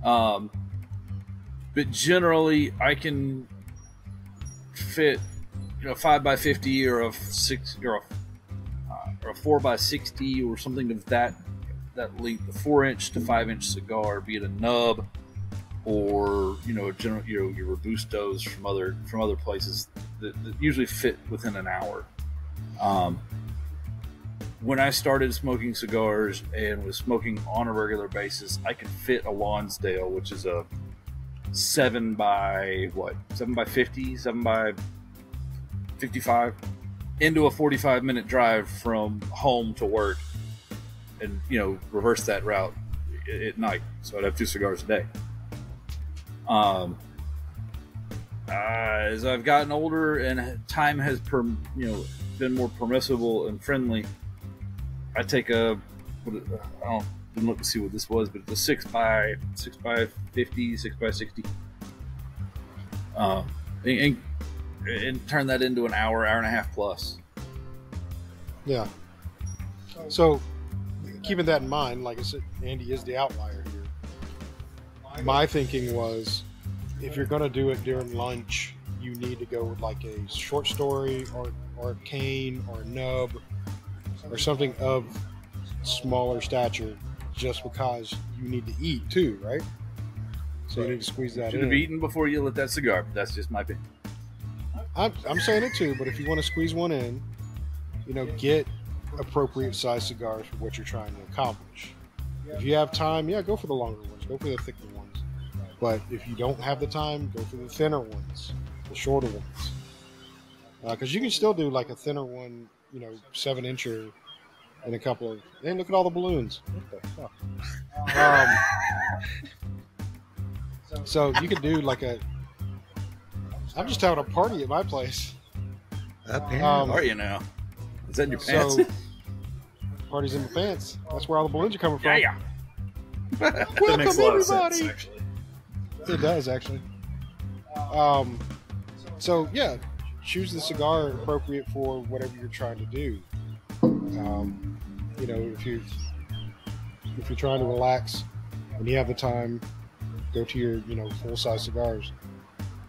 But generally I can fit, 5x50 or a 4x60 or something of that length, a 4-inch to 5-inch cigar, be it a nub or your Robustos from other places that usually fit within an hour. When I started smoking cigars and was smoking on a regular basis, I could fit a Lonsdale, which is a 7x50, 7x55, into a 45-minute drive from home to work, and reverse that route at night. So I'd have 2 cigars a day. As I've gotten older and time has been more permissible and friendly, I take I didn't look to see what this was, but it's a 6x50, 6x60, and turn that into an hour and a half plus. Yeah. So, keeping that in mind, like I said, Andy is the outlier here. My thinking was, if you're going to do it during lunch, you need to go with like a short story or a cane or a nub or something of smaller stature, just because you need to eat too, right? So you need to squeeze that in. Should have eaten before you lit that cigar, but that's just my opinion. I'm saying it too, but if you want to squeeze one in, get appropriate size cigars for what you're trying to accomplish. If you have time, go for the longer ones, go for the thicker ones. But if you don't have the time, go for the thinner ones, the shorter ones. Because you can still do like a thinner one, 7-incher and a couple of... And look at all the balloons. What the fuck? So you could do like a... I'm just having a party at my place. Up here? Are you now? Is that in your pants? So, party's in my pants. That's where all the balloons are coming from. Yeah. Welcome, makes a lot everybody. of sense, actually. It does, actually. So, yeah, choose the cigar appropriate for whatever you're trying to do. If you're trying to relax and you have the time, go to your, full-size cigars.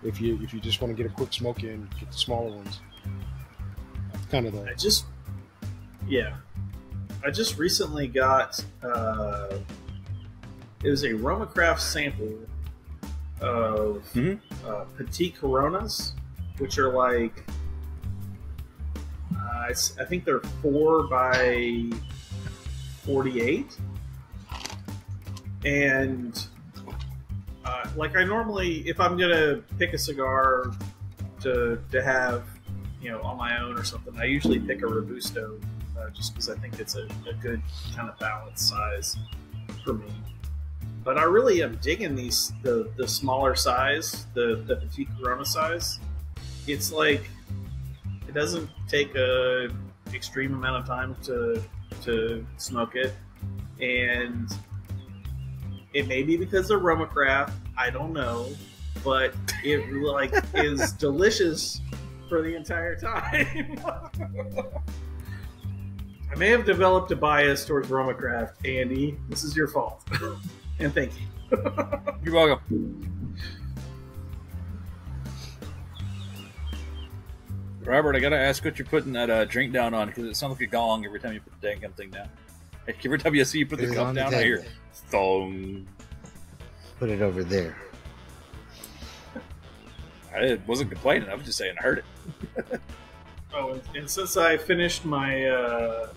If you just want to get a quick smoke in, get the smaller ones. Kind of the... I just recently got, it was a Romacraft sample of Petite Coronas, which are like, I think they're 4x48, and like I normally, if I'm gonna pick a cigar to have, on my own or something, I usually pick a Robusto, just because I think it's a good kind of balanced size for me. But I really am digging the smaller size, the Petite Corona size. It's like, it doesn't take a extreme amount of time to smoke it, and it may be because of Romacraft, I don't know, but it is delicious for the entire time. I may have developed a bias towards Romacraft, Andy. This is your fault. And thank you. You're welcome. Robert, I gotta ask what you're putting that drink down on, because it sounds like a gong every time you put the dang thing down. Every time you see you put the cup down, I hear thong. Put it over there. I wasn't complaining. I was just saying I heard it. Oh, and since I finished my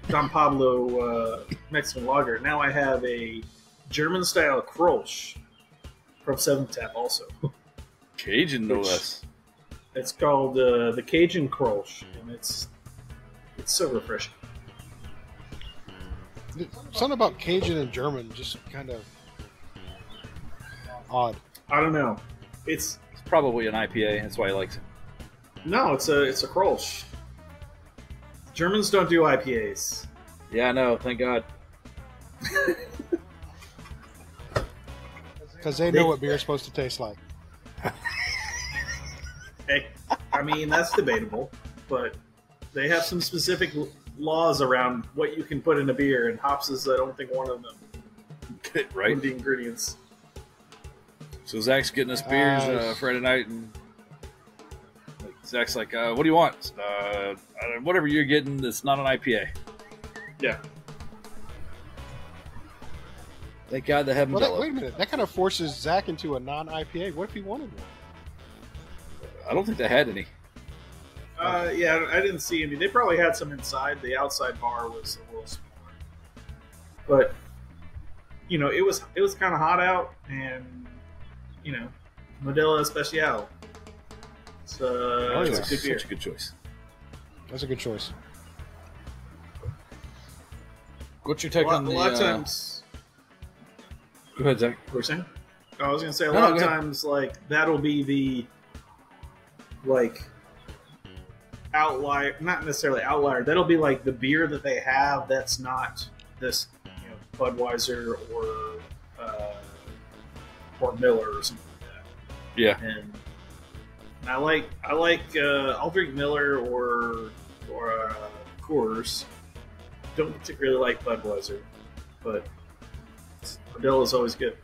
Don Pablo Mexican lager, now I have a German-style Kolsch from 7th Tap also. Cajun, no less. It's called the Cajun Kolsch, and it's so refreshing. Something about Cajun and German just kind of odd. I don't know. It's probably an IPA. That's why he likes it. No, it's a Kolsch. Germans don't do IPAs. Yeah, I know. Thank God. Because they know what beer is supposed to taste like. Hey, I mean, that's debatable, but they have some specific laws around what you can put in a beer, and hops is, I don't think, one of them. Right. One of the ingredients. So Zach's getting us beers Friday night, and Zach's like, what do you want? Whatever you're getting that's not an IPA. Yeah. Thank God they haven't. Well, wait a minute. That kind of forces Zach into a non-IPA. What if he wanted one? I don't think they had any. Yeah, I didn't see any. They probably had some inside. The outside bar was a little smaller. But, you know, it was kind of hot out, and, you know, Modelo Especial. It's a good beer. Such a good choice. That's a good choice. What's your take on the... A lot of times... Go ahead, Zach. What were you saying? I was going to say, a lot of times, like, that'll be the, like, outlier, not necessarily outlier, that'll be, like, the beer that they have that's not this, you know, Budweiser or Miller or something like that. Yeah. And I'll drink Miller or Coors. Don't particularly like Budweiser, but Modelo is always good.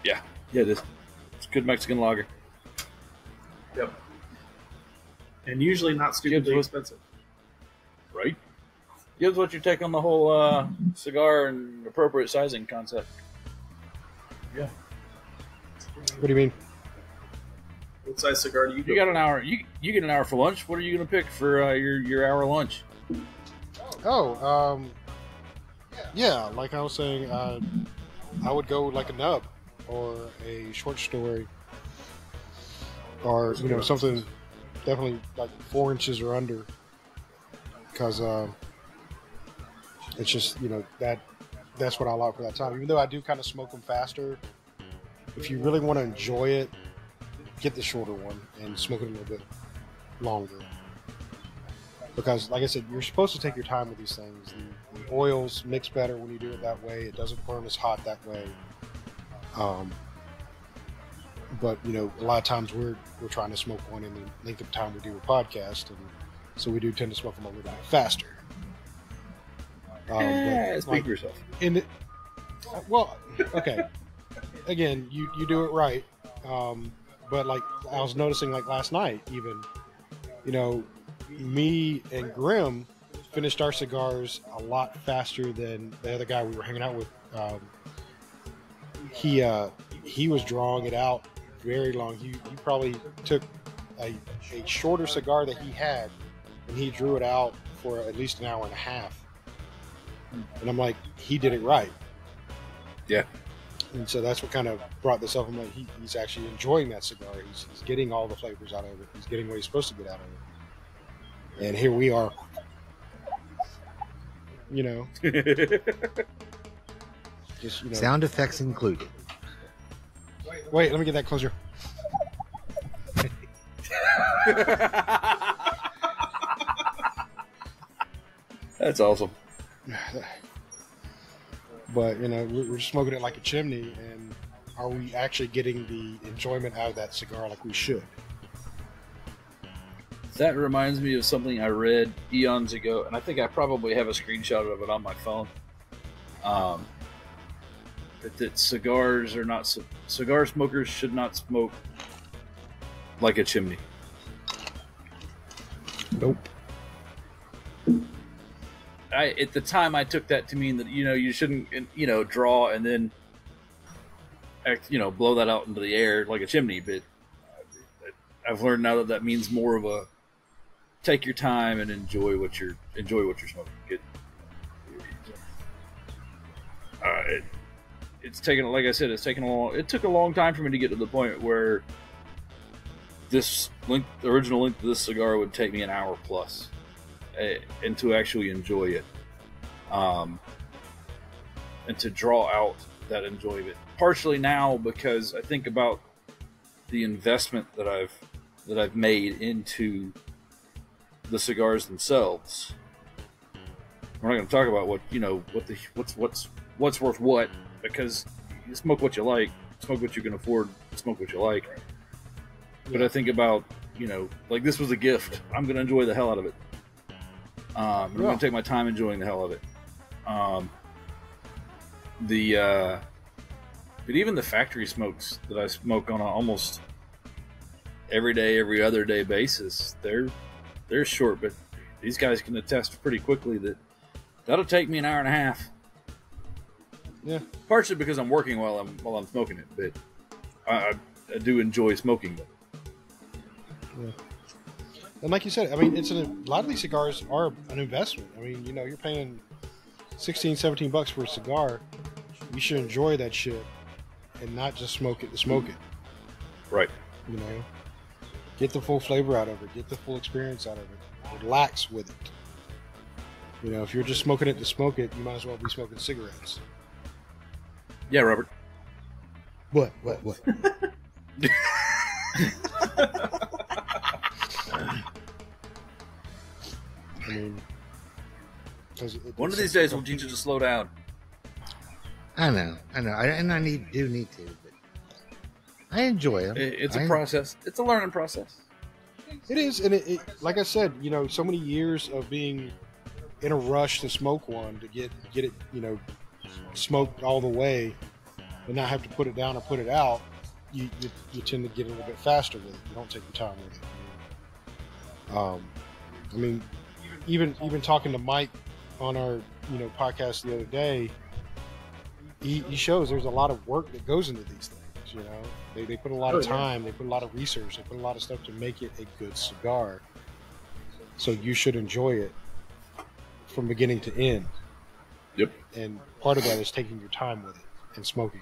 Yeah, it is. It's a good Mexican lager. Yep. And usually not stupidly expensive. Right. Gibbs, what's your take on the whole cigar and appropriate sizing concept? Yeah. What do you mean? What size cigar do you got an hour. You get an hour for lunch. What are you going to pick for your hour lunch? Yeah, like I was saying, I would go like a nub or a short story, or, you know, something definitely like 4 inches or under, because it's just, you know, that's what I like for that time. Even though I do kind of smoke them faster, if you really want to enjoy it, get the shorter one and smoke it a little bit longer. Because, like I said, you're supposed to take your time with these things. The oils mix better when you do it that way. It doesn't burn as hot that way. But, you know, a lot of times we're trying to smoke one in the length of time we do a podcast, and so we do tend to smoke them a little bit faster. Speak for yourself. Well, okay. Again, you do it right. But like I was noticing, like last night, even, you know, me and Grim finished our cigars a lot faster than the other guy we were hanging out with. He was drawing it out very long. He probably took a shorter cigar that he had, and he drew it out for at least an hour and a half. And I'm like, he did it right. Yeah. And so that's what kind of brought this up. I'm like, he's actually enjoying that cigar. He's getting all the flavors out of it. He's getting what he's supposed to get out of it. And here we are. You know. Just, you know. Sound effects included. Wait, let me get that closer. That's awesome. But, you know, we're smoking it like a chimney, and are we actually getting the enjoyment out of that cigar like we should? That reminds me of something I read eons ago, and I think I probably have a screenshot of it on my phone. That cigars are not cigar smokers should not smoke like a chimney. Nope. At the time, I took that to mean that you shouldn't draw and then blow that out into the air like a chimney. But I've learned now that means more of a take your time and enjoy what you're smoking. It's taken, like I said, it took a long time for me to get to the point where the original length of this cigar would take me an hour plus, and to actually enjoy it, and to draw out that enjoyment. Partially now because I think about the investment that I've made into the cigars themselves. We're not going to talk about what's worth what, because you smoke what you like, smoke what you can afford, smoke what you like. But I think about, like this was a gift. I'm going to enjoy the hell out of it. I'm going to take my time enjoying the hell of it. But even the factory smokes that I smoke on an almost every day, every other day basis, they're short, but these guys can attest pretty quickly that that'll take me an hour and a half. Yeah. Partially because I'm working while I'm smoking it, but I do enjoy smoking them. Yeah. And like you said, I mean, a lot of these cigars are an investment. I mean, you're paying $16-17 for a cigar. You should enjoy that shit and not just smoke it to smoke it. Right. Get the full flavor out of it. Get the full experience out of it. Relax with it. If you're just smoking it to smoke it, you might as well be smoking cigarettes. Yeah, Robert. What? I mean, one of these days we'll teach you to slow down. I know, and I do need to, but I enjoy them. It's a process. It's a learning process. It is, and it like I said, so many years of being in a rush to smoke one to get it, smoked all the way, and not have to put it down or put it out. You tend to get a little bit faster with it. You don't take your time with it. I mean, even talking to Mike on our podcast the other day, he shows there's a lot of work that goes into these things. They put a lot of time, they put a lot of research, they put a lot of stuff to make it a good cigar. So you should enjoy it from beginning to end. Yep. And part of that is taking your time with it and smoking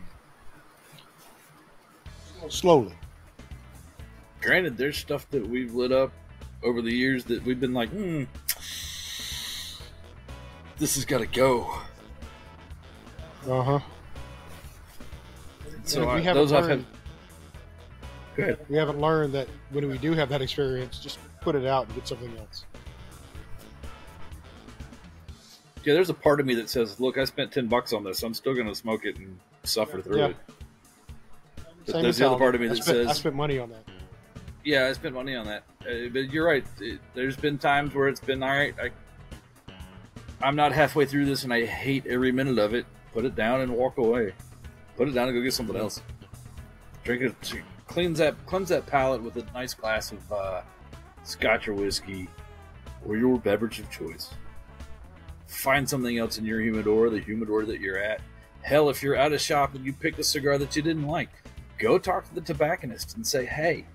it slowly. Granted, there's stuff that we've lit up over the years that we've been like, this has got to go. Uh-huh. So those I've had. Good. We haven't learned that when we do have that experience, just put it out and get something else. Yeah, there's a part of me that says, look, I spent $10 on this. I'm still going to smoke it and suffer through it. But there's the other part of me that says, I spent money on that. Yeah, I spent money on that. But you're right. There's been times where it's been, all right, I'm not halfway through this and I hate every minute of it. Put it down and walk away. Put it down and go get something else. Drink it. Cleanse that palate with a nice glass of scotch or whiskey or your beverage of choice. Find something else in your humidor, the humidor that you're at. Hell, if you're at a shop and you picked a cigar that you didn't like, go talk to the tobacconist and say, hey,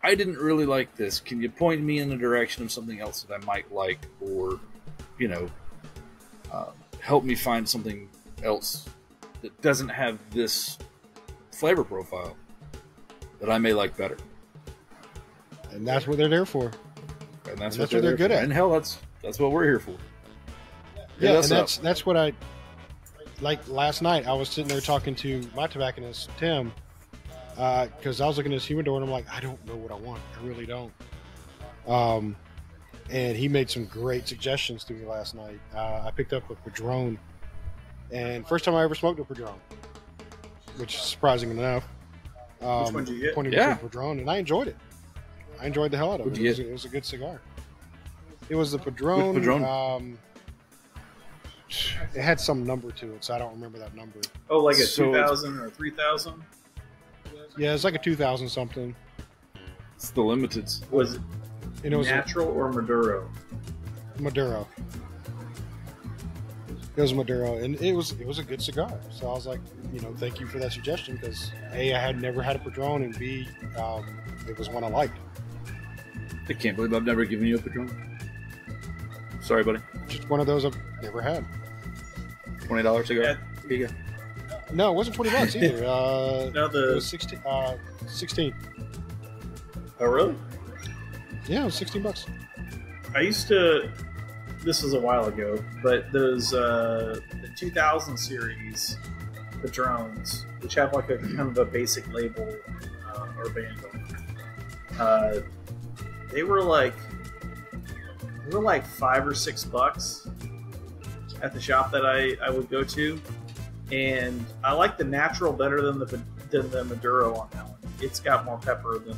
I didn't really like this. Can you point me in the direction of something else that I might like, or, help me find something else that doesn't have this flavor profile that I may like better. And that's what they're there for. And that's what they're good at. And hell, that's what we're here for. Yeah, and that's what I like. Last night I was sitting there talking to my tobacconist Tim, because I was looking at his humidor and I'm like, I don't know what I want. I really don't. And he made some great suggestions to me last night. I picked up a Padron, and first time I ever smoked a Padron, which is surprising enough. Which one did you get? 20% Padron, and I enjoyed it. I enjoyed the hell out of it. It was a good cigar. It was the Padron. Which Padron? It had some number to it, so I don't remember that number. Oh, like a 2000 or 3000? Yeah, it's like a 2000 something. It's the limiteds. Was it natural or Maduro? Maduro. It was Maduro, and it was a good cigar. So I was like, thank you for that suggestion, because A, I had never had a Padron, and B, it was one I liked. I can't believe I've never given you a Padron. Sorry, buddy. Just one of those I've never had. $20 cigar. Here you go. No, it wasn't $20 either. No, it was 16. 16. Oh, really? Yeah, it was $16. I used to. This was a while ago, but those the 2000 series, the drones, which have like a kind of a basic label or band on it, they were like $5 or $6 at the shop that I would go to, and I like the natural better than the Maduro on that one. It's got more pepper than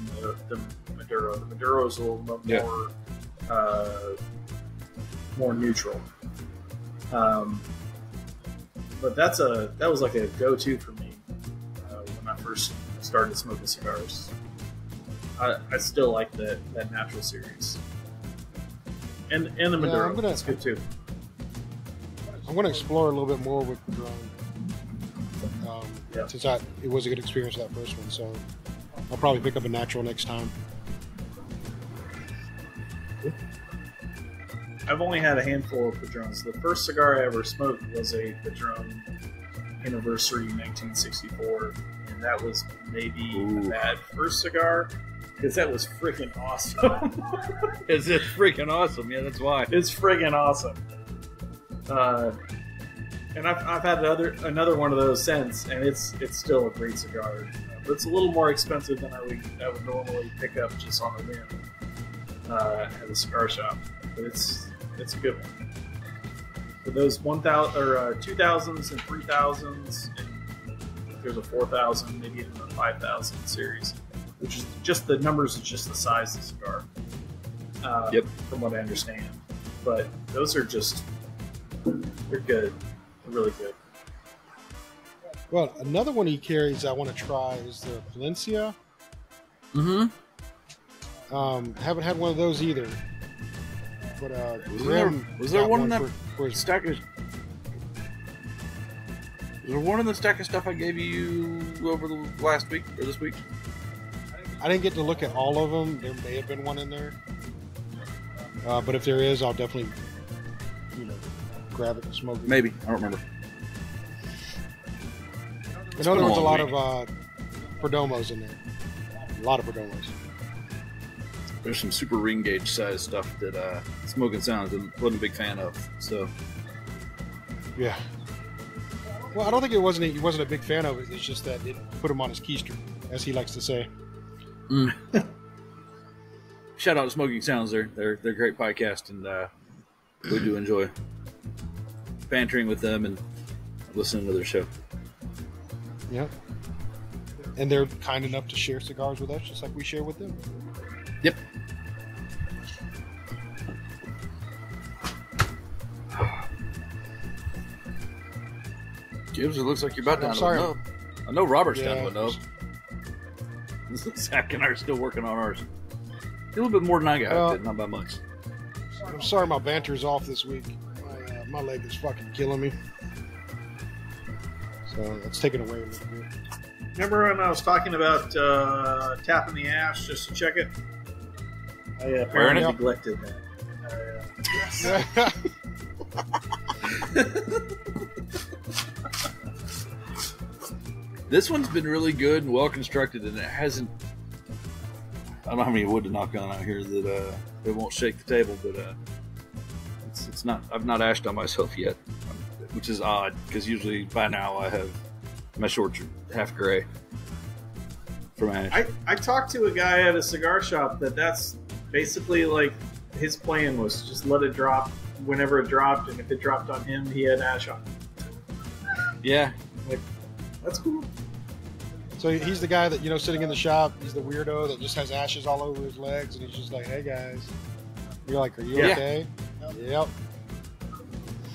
the Maduro. The Maduro is a little bit more neutral. But that was like a go-to for me when I first started smoking cigars. I still like that natural series, and the Maduro. That's good too. I'm going to explore a little bit more with Padron. Since it was a good experience that first one, so I'll probably pick up a natural next time. I've only had a handful of Padrones. The first cigar I ever smoked was a Padron Anniversary 1964, and that was maybe a bad first cigar, because that was freaking awesome. Is it freaking awesome? Yeah, that's why. It's freaking awesome. And I've had another one of those since, and it's still a great cigar. But it's a little more expensive than I would normally pick up just on a whim at a cigar shop. But it's a good one. For those 1000 or 2000s and 3000s, and there's a 4000, maybe even a 5000 series, which is just the numbers, is just the size of the cigar. From what I understand, but those are they're good. They're really good. Well, another one he carries I want to try is the Valencia. Mm-hmm. Haven't had one of those either. But was there one in that stack of? Was there one in the stack of stuff I gave you over the last week or this week? I didn't get to look at all of them. There may have been one in there, but if there is, I'll definitely, grab it and smoke it. Maybe, I don't remember. I know there was a lot of Perdomos in there. A lot of Perdomos. There's some super ring gauge size stuff that Smoking Sounds wasn't a big fan of. So, yeah. Well, I don't think he wasn't a big fan of it. It's just that it put him on his keister, as he likes to say. Shout out to Smoking Sounds. They're a great podcast, and we do enjoy bantering with them and listening to their show. Yep. And they're kind enough to share cigars with us, just like we share with them. Yep. Gibs, it looks like you're about down to a nub. I know Robert's down to a nub. Zack and I are still working on ours. A little bit more than I got, not by much. I'm sorry my banter's off this week. My leg is fucking killing me. So let's take it away a little bit. Remember when I was talking about tapping the ash just to check it? I apparently neglected that. This one's been really good and well constructed, and it hasn't. I don't know how many wood to knock on out here that it won't shake the table, but it's not. I've not ashed on myself yet, which is odd because usually by now I have my shorts are half gray from ash. I talked to a guy at a cigar shop that's basically like his plan was just let it drop whenever it dropped, and if it dropped on him, he had ash on it. Yeah, like, that's cool. So he's the guy that, you know, sitting in the shop. He's the weirdo that just has ashes all over his legs, and he's just like, "Hey guys," you're like, "Are you okay?" Yep.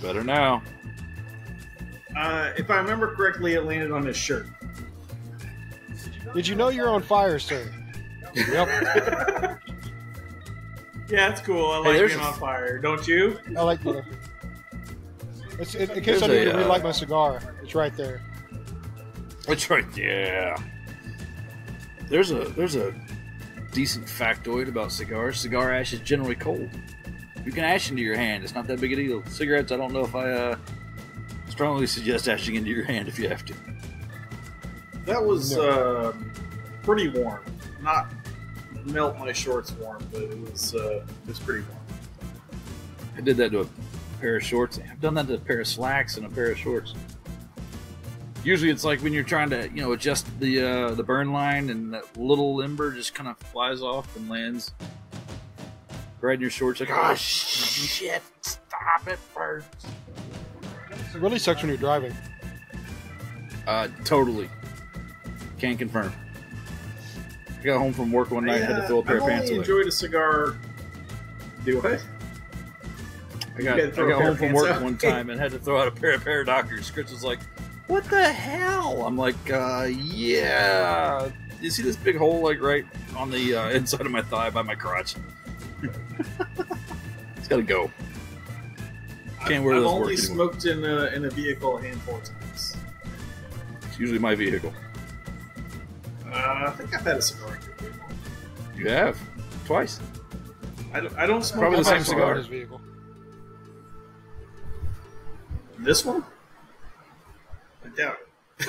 Better now. If I remember correctly, it landed on his shirt. Did you know you're on fire, sir? Yep. Yeah, it's cool. I like being on fire. Don't you? I like that. In case I need to relight my cigar, it's right there. It's right there. There's a decent factoid about cigars. Cigar ash is generally cold. You can ash into your hand. It's not that big a deal. Cigarettes, I don't know if I strongly suggest ashing into your hand if you have to. That was pretty warm. Not melt my shorts warm, but it was pretty warm. I did that to a pair of shorts. I've done that to a pair of slacks and a pair of shorts. Usually it's like when you're trying to, you know, adjust the burn line and that little ember just kind of flies off and lands right in your shorts. Like, oh shit, stop it first. It really sucks when you're driving. Totally. Can confirm. I got home from work one night and had to throw a pair of pants away. I enjoyed a cigar. Do what? I got home from work one time and had to throw out a pair of Paradoxers. Chris was like, "What the hell?" I'm like, yeah. You see this big hole like right on the inside of my thigh by my crotch? It's gotta go. Can't wear I've this only work smoked in a vehicle a handful of times. It's usually my vehicle. I think I've had a cigar in your vehicle. You have twice. I don't smoke. Probably the same cigar. His vehicle. This one? I doubt it.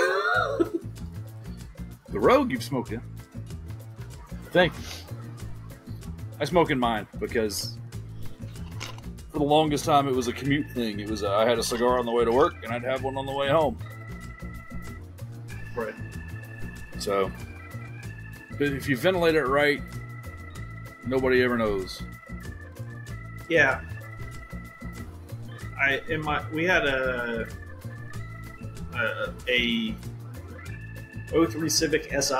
The Rogue you've smoked in. I think. I smoke in mine because for the longest time it was a commute thing. It was I had a cigar on the way to work and I'd have one on the way home. Right. So, but if you ventilate it right, nobody ever knows. Yeah. We had a 03 Civic Si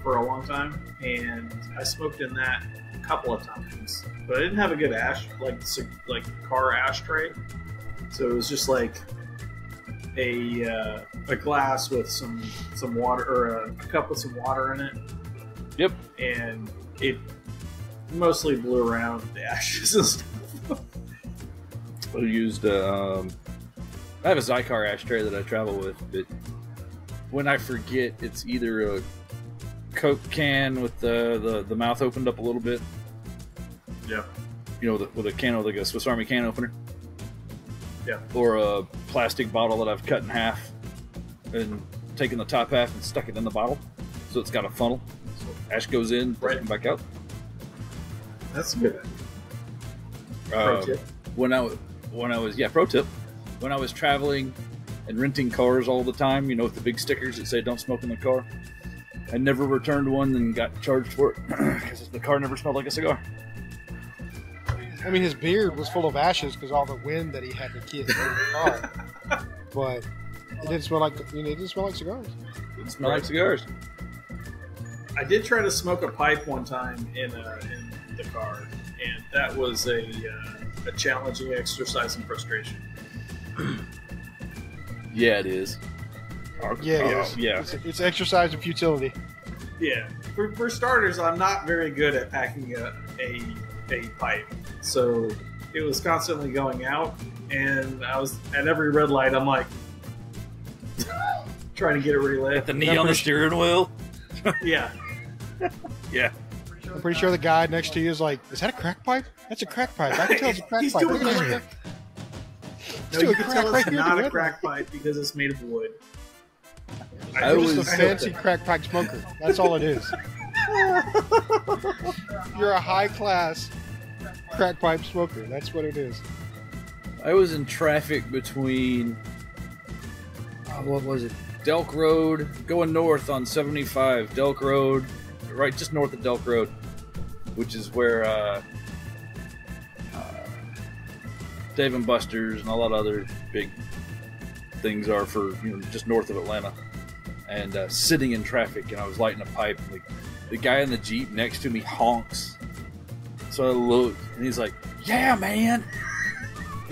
for a long time, and I smoked in that a couple of times, but I didn't have a good ash like car ashtray, so it was just like a glass with some water, or a cup with some water in it. Yep. And it mostly blew around the ashes and stuff. I used I have a Zycar ashtray that I travel with, but when I forget, it's either a Coke can with the mouth opened up a little bit. Yeah. You know, with a can, like a Swiss Army can opener. Yeah. Or a plastic bottle that I've cut in half and taken the top half and stuck it in the bottle, so it's got a funnel. So ash goes in, right, come back out. That's good. Pro tip. When I was pro tip. When I was traveling and renting cars all the time, you know, with the big stickers that say "Don't smoke in the car," I never returned one and got charged for it because the car never smelled like a cigar. I mean, his beard was full of ashes because all the wind that he had to get in the car. But it didn't smell like cigars. It didn't smell like cigars. I did try to smoke a pipe one time in the car, and that was a challenging exercise in frustration. Yeah, it is. Yeah, yeah. It's exercise of futility. Yeah. For starters, I'm not very good at packing a pipe, so it was constantly going out, and I was at every red light. I'm like trying to get it relit. Got the knee on the steering wheel. Yeah. Yeah. I'm pretty sure the guy next to you is like, "Is that a crack pipe? That's a crack pipe. I can tell it's a crack pipe." Doing it. No, you can tell it's not a crack pipe because it's made of wood. You're just a fancy crack pipe smoker. That's all it is. You're a high-class crack pipe smoker. That's what it is. I was in traffic between, what was it? Delk Road, going north on 75. Delk Road, right just north of Delk Road, which is where Dave & Buster's and a lot of other big things are for, you know, just north of Atlanta. and sitting in traffic, and I was lighting a pipe. And the guy in the Jeep next to me honks. So I look, and he's like, "Yeah, man."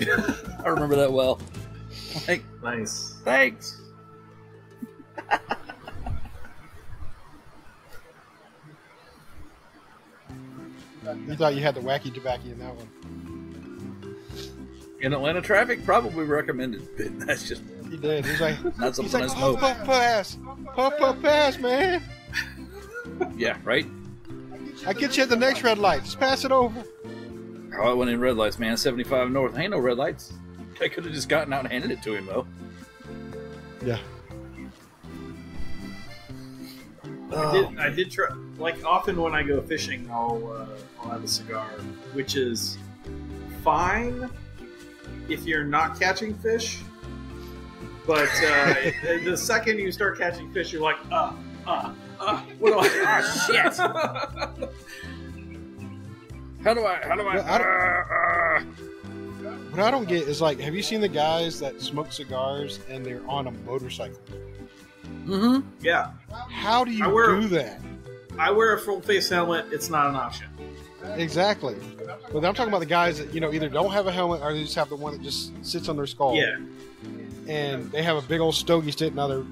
I remember that well. Like, nice. Thanks. You thought you had the wacky tobacco in that one. In Atlanta traffic, probably recommended. That's just He did. He's like, not something I smoke. Puff pass, man. Yeah, right? I get you at the next red light. Just pass it over. Oh, I went in red lights, man. 75 north. Ain't no red lights. I could have just gotten out and handed it to him, though. Yeah. I did try. Like, often when I go fishing, I'll have a cigar, which is fine if you're not catching fish. But the second you start catching fish, you're like, what do I? Ah, shit! How do I? What I don't get is, like, have you seen the guys that smoke cigars and they're on a motorcycle? Mm-hmm. Yeah. How do you do that? I wear a full face helmet. It's not an option. Exactly. But I'm talking about the guys that, either don't have a helmet or they just have the one that just sits on their skull. Yeah. And they have a big old stogie sitting out their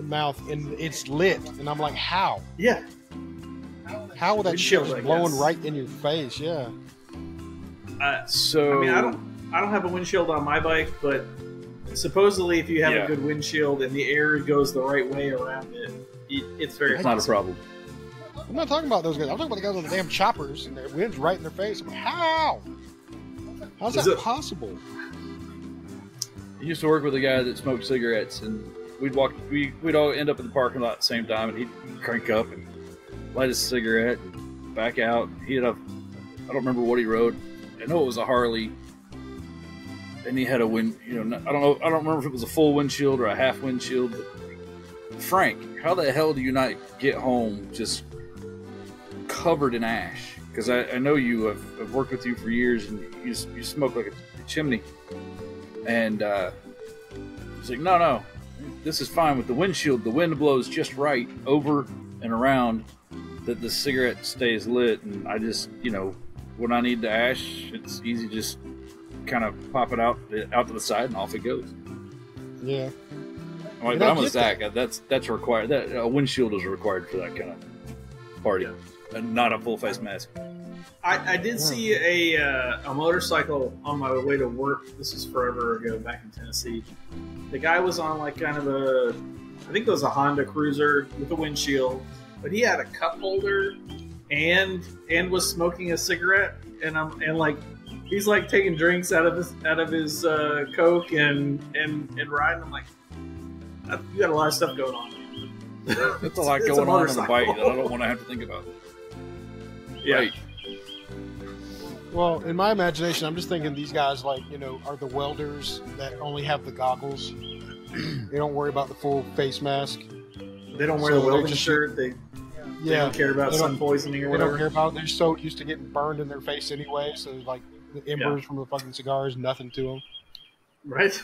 mouth and it's lit. And I'm like, how? Yeah. How will that shit Windshield, just blowing right in your face? Yeah. I mean, I don't have a windshield on my bike, but supposedly if you have a good windshield and the air goes the right way around it, it's very not a problem. I'm not talking about those guys. I'm talking about the guys on the damn choppers and their wind's right in their face. I'm like, how? How's that possible? I used to work with a guy that smoked cigarettes, and we'd all end up in the parking lot at the same time, and he'd crank up and light a cigarette and back out. I don't remember what he rode. I know it was a Harley, and he had a wind. I don't remember if it was a full windshield or a half windshield. But Frank, how the hell do you not get home just covered in ash? Because I know you. I've worked with you for years, and you smoke like a chimney. And he's like, no, this is fine with the windshield. The wind blows just right over and around that the cigarette stays lit. And I just, when I need the ash, it's easy, just kind of pop it out to the side and off it goes. Yeah. But I'm with Zack. That's required. That a windshield is required for that kind of party, and not a full face mask. I did see a motorcycle on my way to work. This was forever ago, back in Tennessee. The guy was on like kind of I think it was a Honda Cruiser with a windshield, but he had a cup holder and was smoking a cigarette, and like he's like taking drinks out of his Coke and riding. I'm like, you got a lot of stuff going on. That's a lot going on the bike that I don't want to have to think about. Yeah. Right. Well, in my imagination, I'm just thinking these guys, like, are the welders that only have the goggles. They don't worry about the full face mask. They don't wear the welding shirt. They don't care about sun poisoning or whatever. They don't care about it. They're so used to getting burned in their face anyway, so like the embers from the fucking cigar is nothing to them. Right?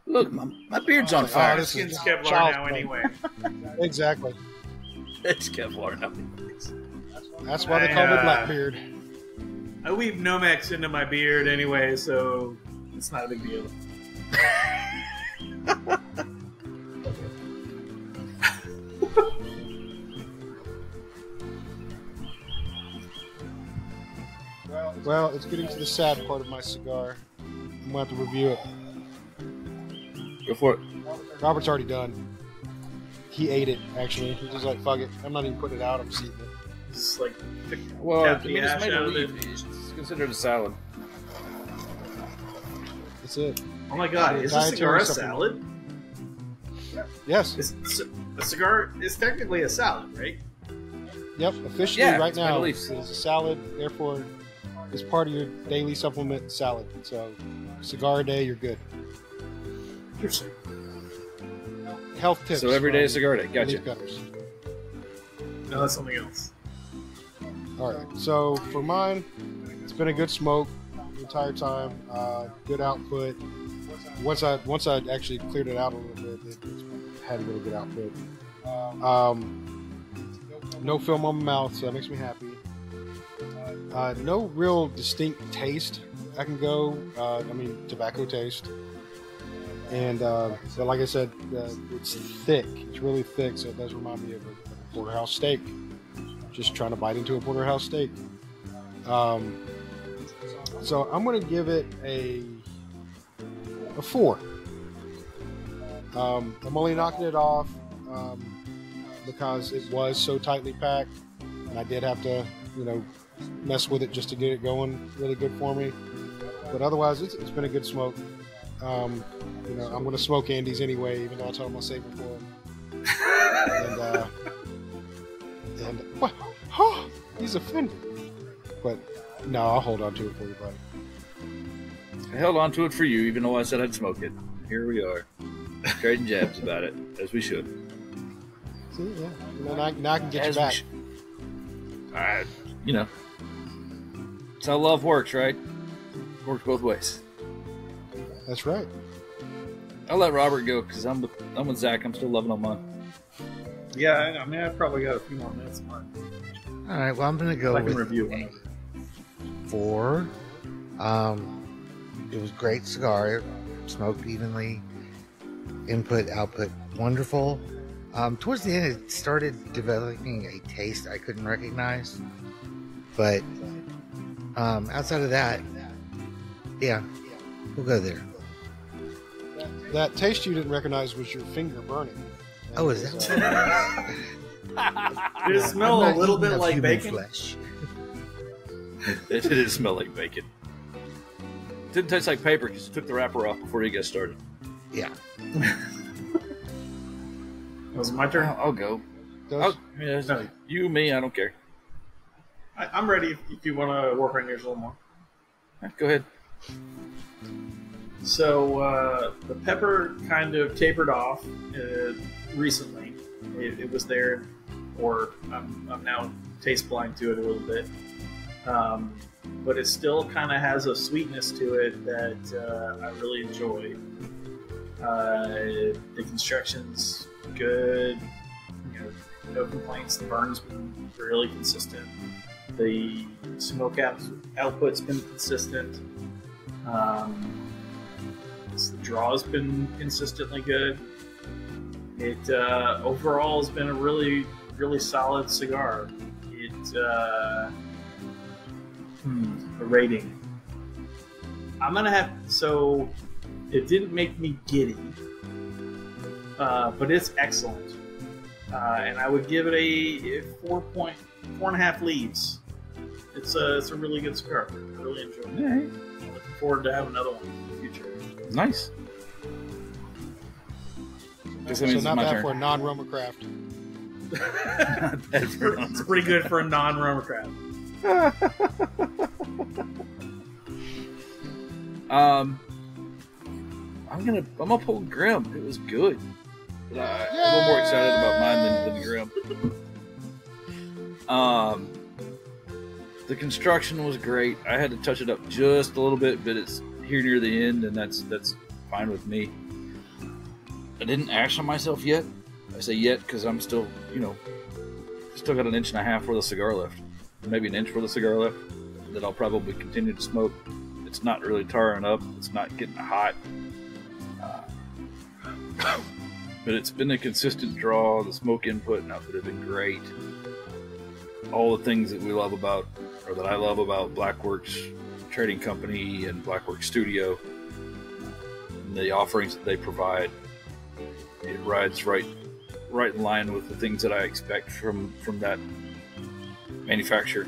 Look, my beard's on fire. This skin's Kevlar now anyway. Exactly. It's Kevlar now. That's why they call me Blackbeard. I weave Nomex into my beard anyway, so it's not a big deal. Well, it's getting to the sad part of my cigar. I'm going to have to review it. Go for it. Robert's already done. He ate it, actually. He's just like, fuck it. I'm not even putting it out. I'm just eating it. It's like, it's made of leaf. It's considered a salad. That's it. Oh my god, is a cigar a salad? Yes. A cigar is technically a salad, right? Yep, officially right now it it's is a salad, therefore it's part of your daily supplement salad. So, cigar a day, you're good. Interesting. Health tips. So every day is cigar day. Gotcha. No, that's something else. All right. So for mine, it's been a good smoke the entire time. Good output. Once I actually cleared it out a little bit, it had a really good output. No film on my mouth, so that makes me happy. No real distinct taste I can go. Tobacco taste. And but like I said, it's thick. It's really thick, so it does remind me of a porterhouse steak. Just trying to bite into a porterhouse steak. So I'm going to give it a 4. I'm only knocking it off because it was so tightly packed, and I did have to, mess with it just to get it going really good for me. But otherwise, it's been a good smoke. I'm going to smoke Andy's anyway, even though I told him I'll save it for him. and what? Oh, he's offended. But no, I'll hold on to it for you, buddy. I held on to it for you, even though I said I'd smoke it. Here we are, trading jabs about it, as we should. See, yeah. Now I can get you back. It's how love works, right? Works both ways. That's right. I'll let Robert go because I'm with Zach. I'm still loving on mine. Yeah, I probably got a few more minutes of mine. All right, well, I'm going to go with review a 4. It was a great cigar. Smoked evenly. Input, output, wonderful. Towards the end, it started developing a taste I couldn't recognize. But outside of that, yeah, we'll go there. That taste you didn't recognize was your finger burning. Oh, is that? Did it smell a little bit like bacon? Flesh. It did smell like bacon. It didn't taste like paper because you took the wrapper off before you got started. Yeah. Was it my turn? I'll go. No. You, me, I don't care. I'm ready if you want to work on yours a little more. Go ahead. So the pepper kind of tapered off recently. It was there, or I'm now taste blind to it a little bit. But it still kind of has a sweetness to it that I really enjoy. The construction's good. No complaints. The burn's been really consistent. The smoke output's been consistent. The draw's been consistently good. It overall has been a really, really solid cigar. A rating. I'm gonna have so. It didn't make me giddy, but it's excellent. And I would give it a 4.5 leaves. It's a really good cigar. I really enjoy it. Right. I'm looking forward to having another one in the future. Nice. So not bad for a non-Roma craft. It's pretty good for a non-Roma craft. I'm gonna pull Grim. It was good. I'm a little more excited about mine than Grim. The construction was great. I had to touch it up just a little bit, but it's here near the end, and that's fine with me. I didn't ash on myself yet. I say yet because I'm still, still got an inch and a half worth of cigar left. Maybe an inch worth of cigar left that I'll probably continue to smoke. It's not really tarring up. It's not getting hot. But it's been a consistent draw. The smoke input and output have been great. All the things that we love about, or that I love about Blackworks Trading Company and Blackworks Studio, and the offerings that they provide, it rides right in line with the things that I expect from that manufacturer.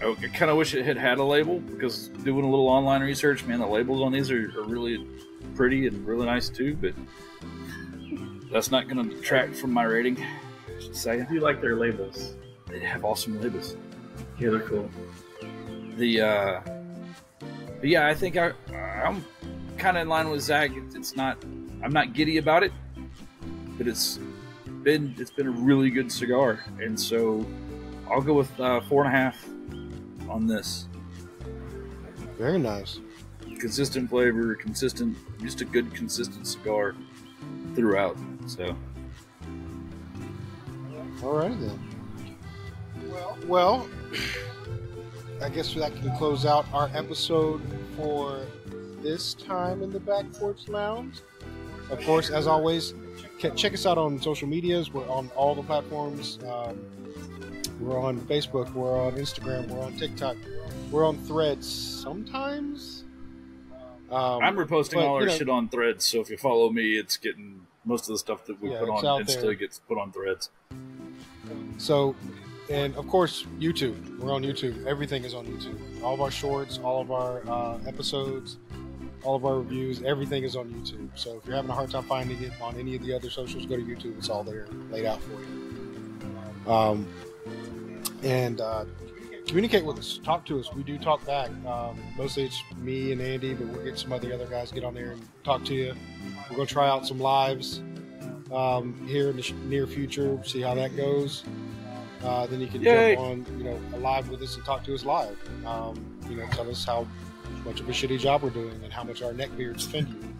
I kind of wish it had a label, because doing a little online research, man, the labels on these are really pretty and really nice too, but that's not going to detract from my rating. I should say. I do like their labels. They have awesome labels. Yeah, they're cool. But yeah, I think I'm kind of in line with Zack. I'm not giddy about it, but it's been a really good cigar, and so I'll go with 4.5 on this. Very nice. Consistent flavor, just a good consistent cigar throughout. So, all right then. Well, I guess that can close out our episode for this time in the Back Porch Lounge. Of course, as always, check us out on social medias. We're on all the platforms. We're on Facebook. We're on Instagram. We're on TikTok. We're on Threads sometimes. I'm reposting all our shit on Threads, so if you follow me, it's getting most of the stuff that we put on Insta gets put on Threads. So, and of course, YouTube. We're on YouTube. Everything is on YouTube. All of our shorts, all of our episodes, all of our reviews, everything is on YouTube. So if you're having a hard time finding it on any of the other socials, go to YouTube. It's all there, laid out for you. And communicate with us. Talk to us. We do talk back. Mostly it's me and Andy, but we'll get some other guys get on there and talk to you. We're going to try out some lives here in the near future, see how that goes. Then you can jump on, a live with us and talk to us live. Tell us how much of a shitty job we're doing and how much our neck beards offend you.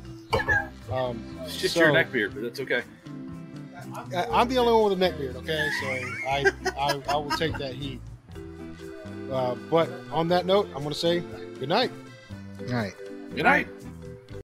It's just your neck beard, but that's okay. I'm the only one with a neck beard, okay? So I will take that heat. But on that note, I'm going to say good night. Good night. Good night.